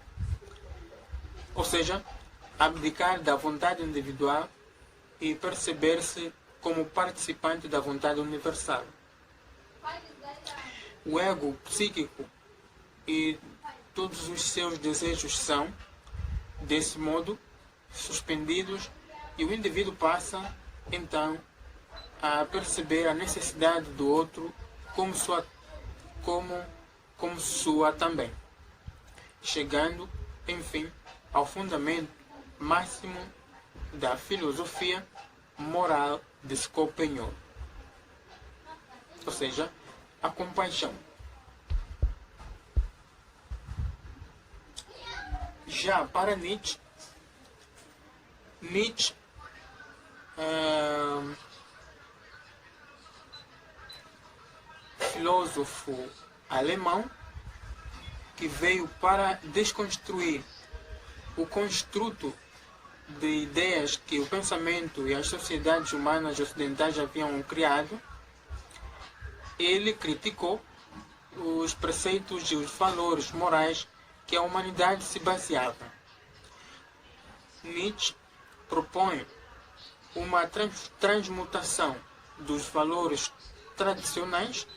[SPEAKER 1] ou seja, abdicar da vontade individual e perceber-se como participante da vontade universal. O ego psíquico e todos os seus desejos são, desse modo, suspendidos e o indivíduo passa, então, a perceber a necessidade do outro como sua também, chegando, enfim, ao fundamento máximo da filosofia moral de Schopenhauer, ou seja, a compaixão. Já para Nietzsche, filósofo alemão que veio para desconstruir o construto de ideias que o pensamento e as sociedades humanas ocidentais haviam criado, ele criticou os preceitos e os valores morais que a humanidade se baseava. Nietzsche propõe uma transmutação dos valores tradicionais,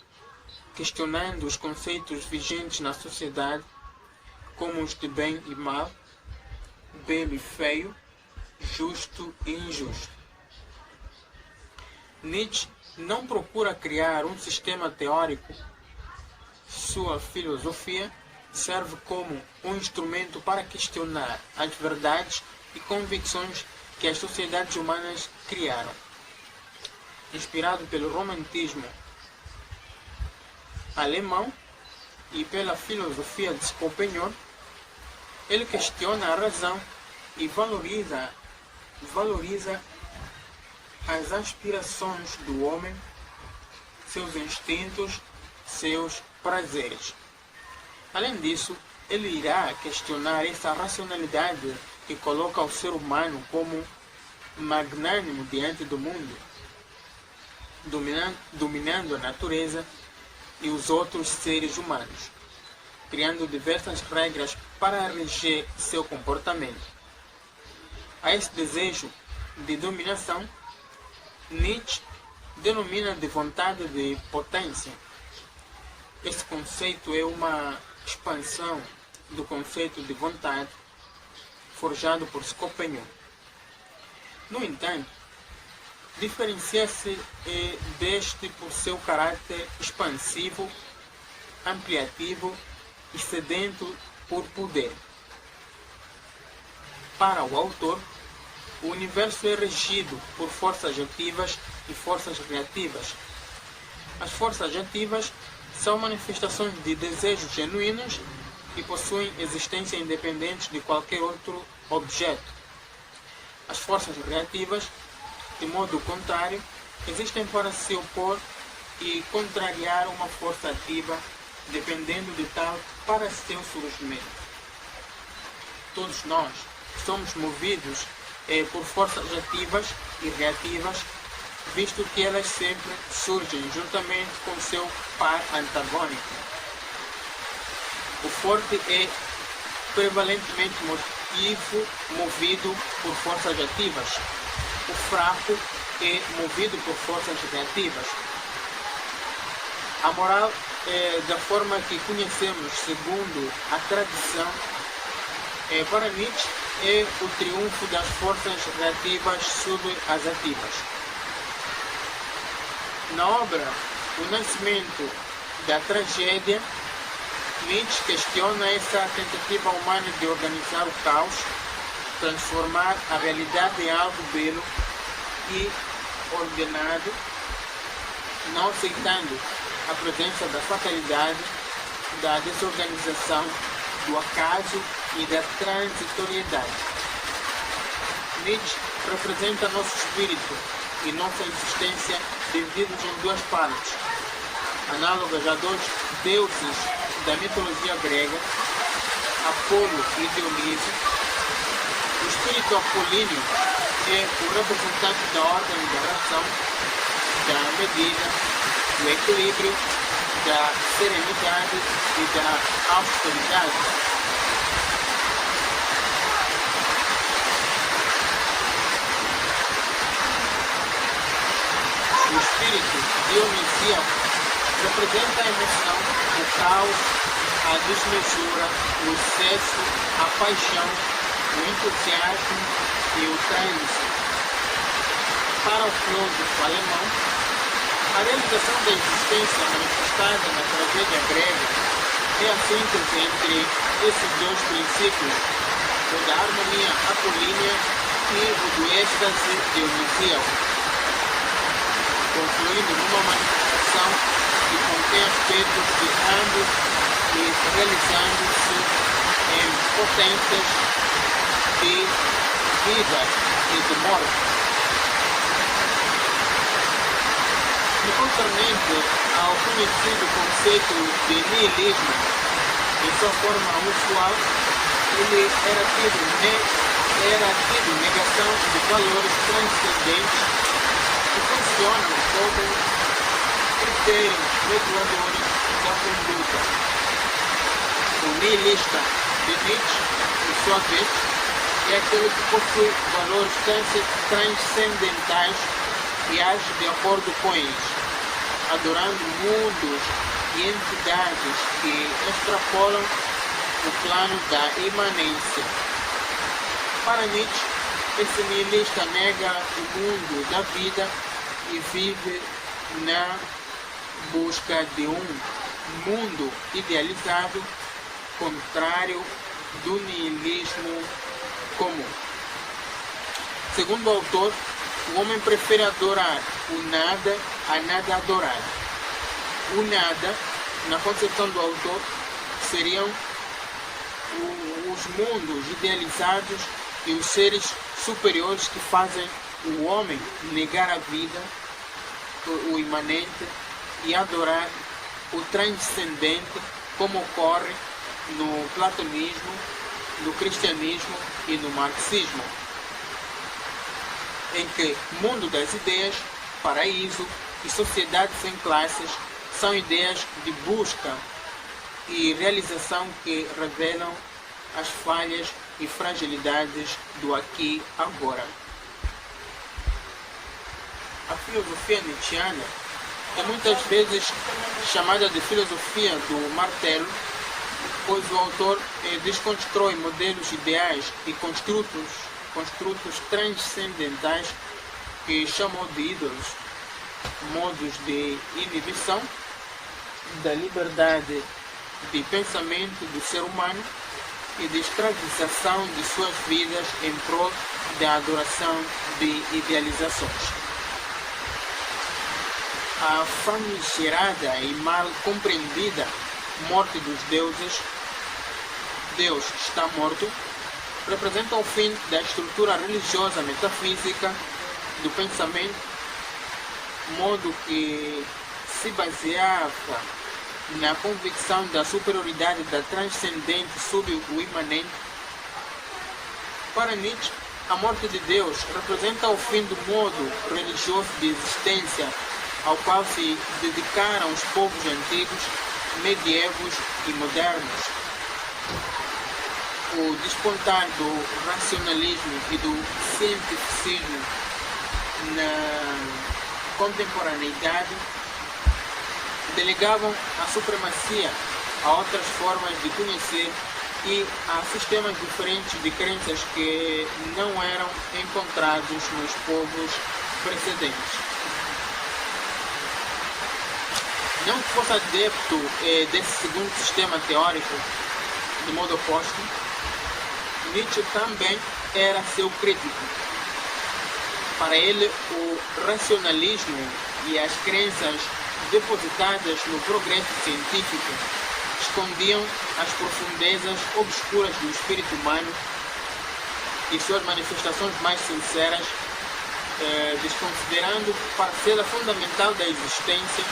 [SPEAKER 1] questionando os conceitos vigentes na sociedade, como os de bem e mal, belo e feio, justo e injusto. Nietzsche não procura criar um sistema teórico. Sua filosofia serve como um instrumento para questionar as verdades e convicções que as sociedades humanas criaram. Inspirado pelo romantismo alemão e pela filosofia de Schopenhauer, ele questiona a razão e valoriza as aspirações do homem, seus instintos, seus prazeres. Além disso, ele irá questionar essa racionalidade que coloca o ser humano como magnânimo diante do mundo, dominando a natureza e os outros seres humanos. criando diversas regras para reger seu comportamento. A esse desejo de dominação, Nietzsche denomina de vontade de potência. Esse conceito é uma expansão do conceito de vontade forjado por Schopenhauer. No entanto, diferencia-se deste por seu caráter expansivo, ampliativo e sedento por poder. Para o autor, o universo é regido por forças ativas e forças reativas. As forças ativas são manifestações de desejos genuínos e possuem existência independente de qualquer outro objeto. As forças reativas, de modo contrário, existem para se opor e contrariar uma força ativa, dependendo de tal para seu surgimento. Todos nós somos movidos por forças ativas e reativas, visto que elas sempre surgem juntamente com seu par antagônico. O forte é prevalentemente movido por forças ativas. O fraco é movido por forças reativas. A moral, da forma que conhecemos segundo a tradição, para Nietzsche, é o triunfo das forças reativas sobre as ativas. Na obra O Nascimento da Tragédia, Nietzsche questiona essa tentativa humana de organizar o caos, transformar a realidade em algo belo e ordenado, não aceitando a presença da fatalidade, da desorganização, do acaso e da transitoriedade. Nietzsche representa nosso espírito e nossa existência divididos em duas partes, análogas a dois deuses da mitologia grega, Apolo e Dionísio. O espírito apolíneo é o representante da ordem da razão, da medida, do equilíbrio, da serenidade e da austeridade. O espírito dionisíaco representa a emoção, o caos, a desmesura, o excesso, a paixão, o entusiasmo e o transe. Para o filósofo alemão, a realização da existência manifestada na tragédia grega é a síntese entre esses dois princípios, o da harmonia apolínea e o do êxtase dionisíaco, concluindo numa manifestação que contém aspectos de ambos e realizando-se em potências de vida e de morte. No concernente ao conhecido conceito de niilismo, em sua forma usual, ele era tido negação de valores transcendentes que funcionam como critérios reguladores da conduta. O nihilista de Nietzsche, por sua vez, é aquele que possui valores transcendentais e age de acordo com eles, adorando mundos e entidades que extrapolam o plano da imanência. Para Nietzsche, esse nihilista nega o mundo da vida e vive na busca de um mundo idealizado, contrário do nihilismo comum. Segundo o autor, o homem prefere adorar o nada a nada adorado. O nada, na concepção do autor, seriam os mundos idealizados e os seres superiores que fazem o homem negar a vida, o imanente, e adorar o transcendente, como ocorre no platonismo, no cristianismo e no marxismo, em que mundo das ideias, paraíso e sociedade sem classes são ideias de busca e realização que revelam as falhas e fragilidades do aqui e agora. A filosofia nietzschiana é muitas vezes chamada de filosofia do martelo, pois o autor desconstrói modelos ideais e construtos transcendentais que chamou de ídolos, modos de inibição da liberdade de pensamento do ser humano e de escravização de suas vidas em prol da adoração de idealizações. A famigerada e mal compreendida morte dos deuses, Deus está morto, representa o fim da estrutura religiosa metafísica do pensamento, modo que se baseava na convicção da superioridade da transcendente sobre o imanente. Para Nietzsche, a morte de Deus representa o fim do modo religioso de existência ao qual se dedicaram os povos antigos, medievos e modernos. O despontar do racionalismo e do cientificismo na contemporaneidade delegavam a supremacia a outras formas de conhecer e a sistemas diferentes de crenças que não eram encontrados nos povos precedentes. Não que fosse adepto desse segundo sistema teórico, de modo oposto, Nietzsche também era seu crítico. Para ele, o racionalismo e as crenças depositadas no progresso científico escondiam as profundezas obscuras do espírito humano e suas manifestações mais sinceras, desconsiderando parcela fundamental da existência,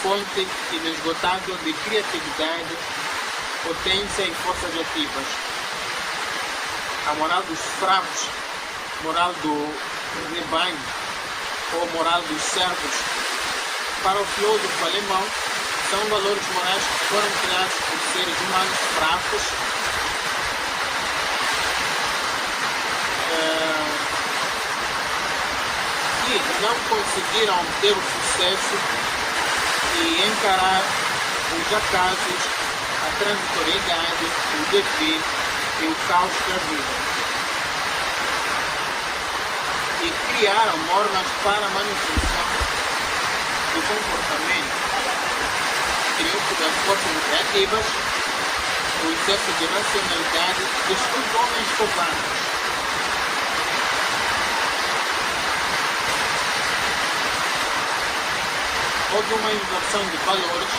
[SPEAKER 1] fonte inesgotável de criatividade, potência e forças ativas. A moral dos fracos, moral do rebanho ou moral dos servos, para o filósofo alemão, são valores morais que foram criados por seres humanos fracos, que não conseguiram obter o sucesso e encarar os acasos, a transitoriedade, o devir e o caos da vida. E criaram normas para a manutenção do comportamento, triunfo das forças criativas, o excesso de racionalidade dos homens covardes. Houve uma inversão de valores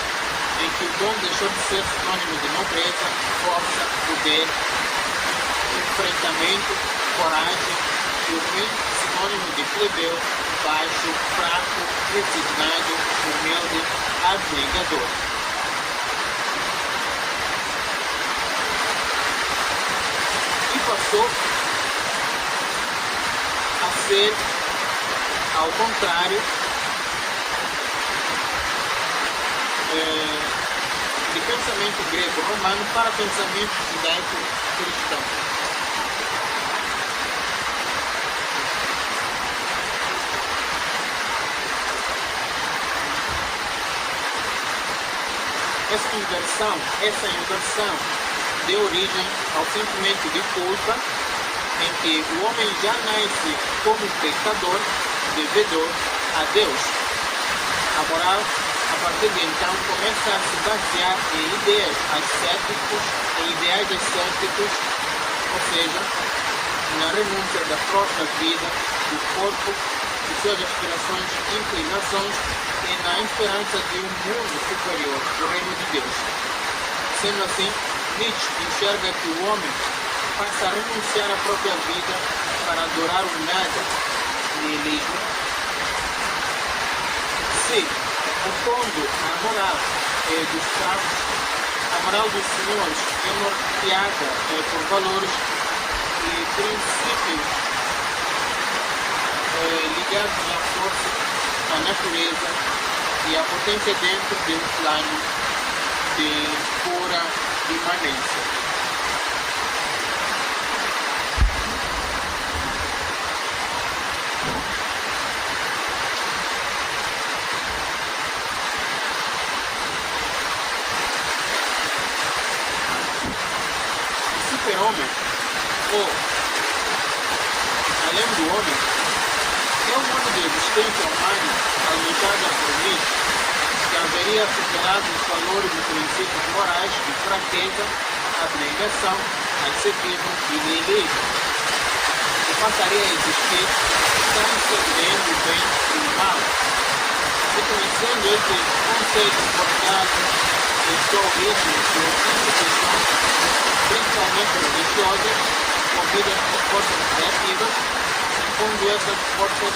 [SPEAKER 1] em que o dom deixou de ser sinônimo de nobreza, força, poder, enfrentamento, coragem, e o fim sinônimo de plebeu, baixo, fraco, resignado, humilde, abnegador. E passou a ser, ao contrário, de pensamento grego-romano para pensamento judaico-cristão. Essa inversão deu origem ao sentimento de culpa, em que o homem já nasce como pecador, devedor a Deus. A moral, a partir de então, começa a se basear em ideais ascéticos, ou seja, na renúncia da própria vida, do corpo, de suas aspirações e inclinações e na esperança de um mundo superior, o reino de Deus. Sendo assim, Nietzsche enxerga que o homem passa a renunciar à própria vida para adorar o nada, niilismo. Se, opondo a moral dos fracos, a moral dos senhores é norteada por valores e princípios ligados à força, à natureza e à potência dentro de um plano de pura imanência. O super-homem, ou além do homem, é um modo de existência humana alimentada por mim que haveria superado os valores e princípios morais de fraqueza, abnegação, ascetismo e niilismo, e passaria a existir sem segredo o bem e o mal. Reconhecendo esses conceitos forjados em sua origem e sua instituição, principalmente religiosas, movidas por forças criativas, pondo essas forças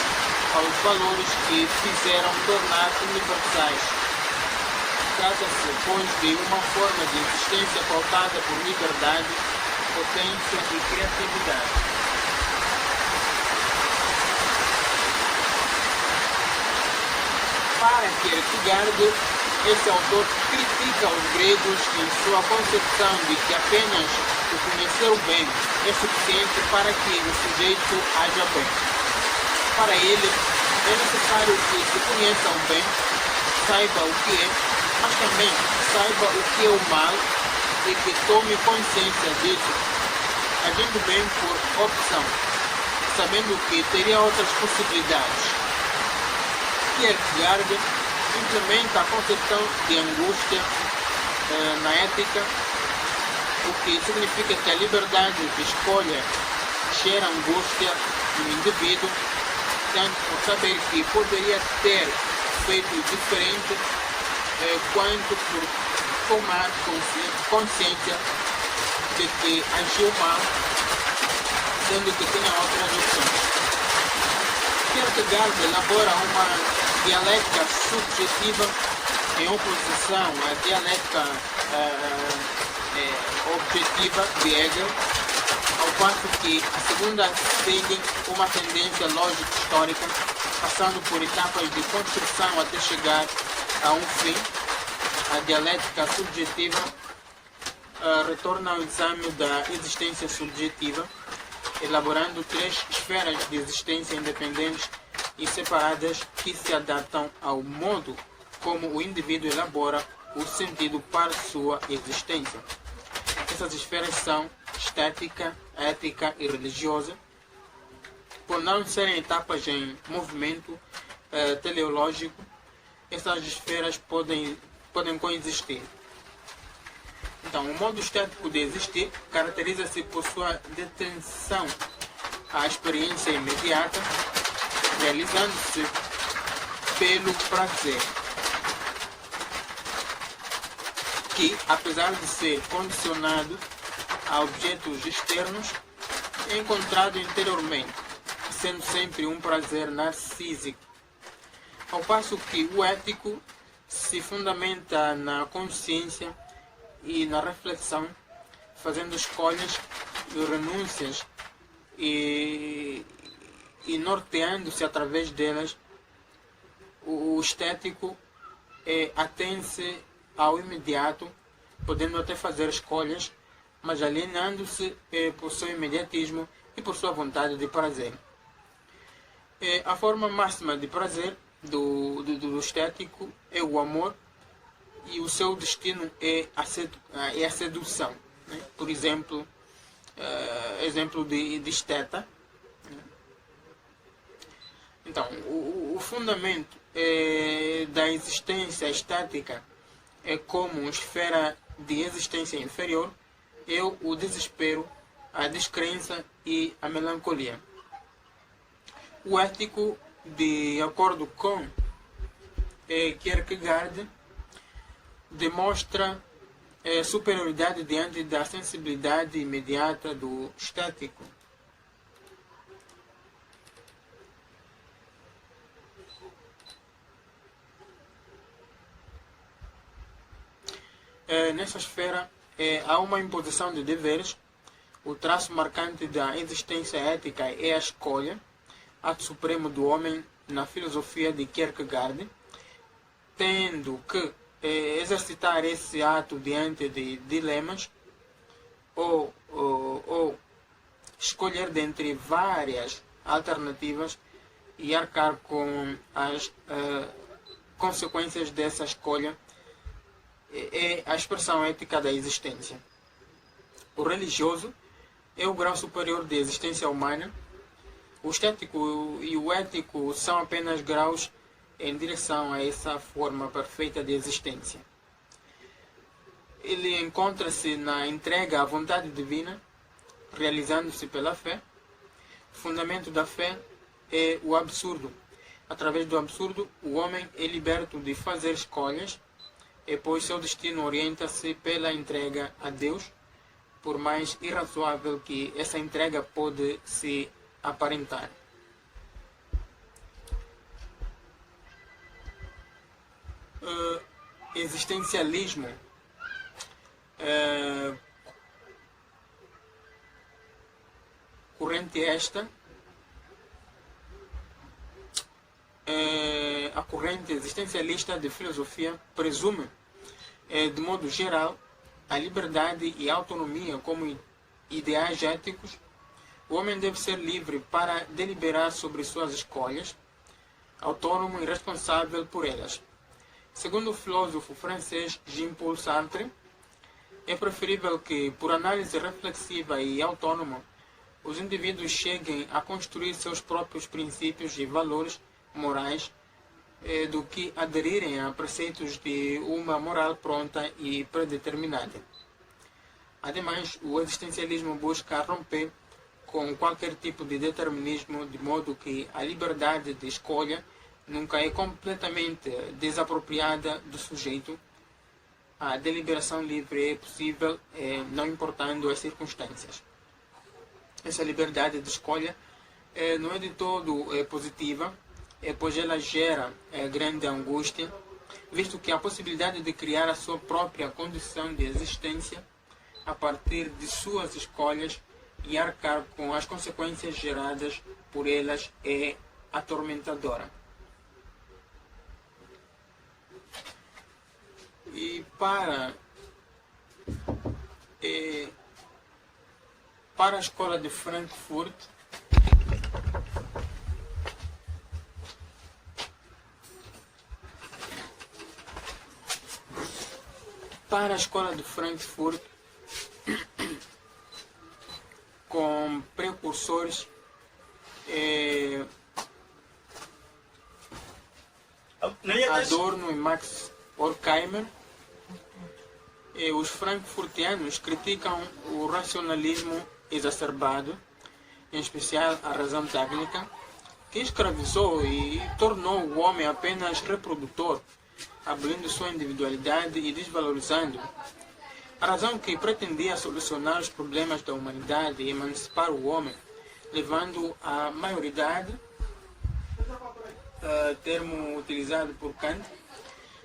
[SPEAKER 1] aos valores que fizeram tornar universais. Trata-se, pois, de uma forma de existência pautada por liberdade, potência e criatividade. Para Kierkegaard, esse autor critica os gregos em sua concepção de que apenas o conhecer o bem é suficiente para que o sujeito haja bem. Para ele, é necessário que se conheça o bem, saiba o que é, mas também saiba o que é o mal e que tome consciência disso, agindo bem por opção, sabendo que teria outras possibilidades. Kierkegaard implementa a concepção de angústia na ética, o que significa que a liberdade de escolha gera angústia no indivíduo, tanto por saber que poderia ter feito diferente, quanto por tomar consciência de que agiu mal, sendo que tinha outras opções. Kierkegaard elabora uma dialética subjetiva em oposição à dialética objetiva de Hegel, ao passo que a segunda segue uma tendência lógica histórica, passando por etapas de construção até chegar a um fim. A dialética subjetiva retorna ao exame da existência subjetiva, elaborando três esferas de existência independentes e separadas que se adaptam ao modo como o indivíduo elabora o sentido para sua existência. Essas esferas são estética, ética e religiosa. Por não serem etapas em movimento teleológico, essas esferas podem coexistir. Então, o modo estético de existir caracteriza-se por sua detenção à experiência imediata, realizando-se pelo prazer, que, apesar de ser condicionado a objetos externos, é encontrado interiormente, sendo sempre um prazer narcísico. Ao passo que o ético se fundamenta na consciência e na reflexão, fazendo escolhas e renúncias e norteando-se através delas. O estético atém-se ao imediato, podendo até fazer escolhas, mas alienando-se por seu imediatismo e por sua vontade de prazer. A forma máxima de prazer do estético é o amor, e o seu destino é a sedução. Né? Por exemplo, exemplo de esteta. Então, o fundamento da existência estática como esfera de existência inferior é o desespero, a descrença e a melancolia. O ético, de acordo com Kierkegaard, demonstra superioridade diante da sensibilidade imediata do estético. Nessa esfera há uma imposição de deveres. O traço marcante da existência ética é a escolha, ato supremo do homem na filosofia de Kierkegaard, tendo que exercitar esse ato diante de dilemas ou escolher dentre várias alternativas e arcar com as consequências dessa escolha é a expressão ética da existência. O religioso é o grau superior de existência humana. O estético e o ético são apenas graus em direção a essa forma perfeita de existência. Ele encontra-se na entrega à vontade divina, realizando-se pela fé. O fundamento da fé é o absurdo. Através do absurdo, o homem é liberto de fazer escolhas, pois seu destino orienta-se pela entrega a Deus, por mais irrazoável que essa entrega pode se aparentar. Existencialismo corrente esta a corrente existencialista de filosofia presume, de modo geral, a liberdade e a autonomia como ideais éticos. O homem deve ser livre para deliberar sobre suas escolhas, autônomo e responsável por elas. Segundo o filósofo francês Jean-Paul Sartre, é preferível que, por análise reflexiva e autônoma, os indivíduos cheguem a construir seus próprios princípios e valores morais do que aderirem a preceitos de uma moral pronta e predeterminada. Ademais, o existencialismo busca romper com qualquer tipo de determinismo, de modo que a liberdade de escolha nunca é completamente desapropriada do sujeito. A deliberação livre é possível, não importando as circunstâncias. Essa liberdade de escolha não é de todo positiva, pois ela gera grande angústia, visto que a possibilidade de criar a sua própria condição de existência a partir de suas escolhas e arcar com as consequências geradas por elas é atormentadora. E para a escola de Frankfurt, com precursores Adorno e Max Horkheimer, os frankfurtianos criticam o racionalismo exacerbado, em especial a razão técnica, que escravizou e tornou o homem apenas reprodutor, abolindo sua individualidade e desvalorizando. A razão que pretendia solucionar os problemas da humanidade e emancipar o homem, levando à maioridade, termo utilizado por Kant,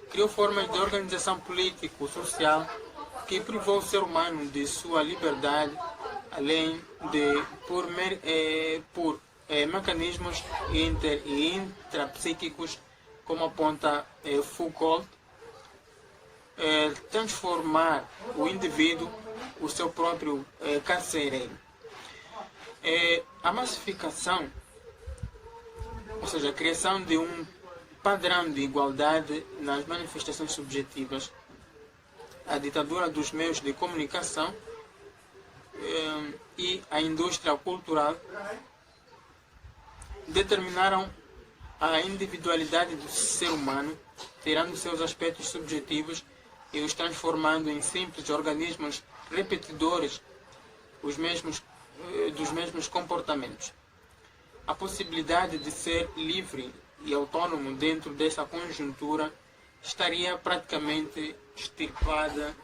[SPEAKER 1] criou formas de organização político-social que privou o ser humano de sua liberdade, além de por mecanismos inter- e intrapsíquicos, como aponta Foucault, transformar o indivíduo, o seu próprio carcereiro. A massificação, ou seja, a criação de um padrão de igualdade nas manifestações subjetivas, a ditadura dos meios de comunicação e a indústria cultural determinaram a individualidade do ser humano, tirando seus aspectos subjetivos e os transformando em simples organismos repetidores dos mesmos comportamentos. A possibilidade de ser livre e autônomo dentro dessa conjuntura estaria praticamente extirpada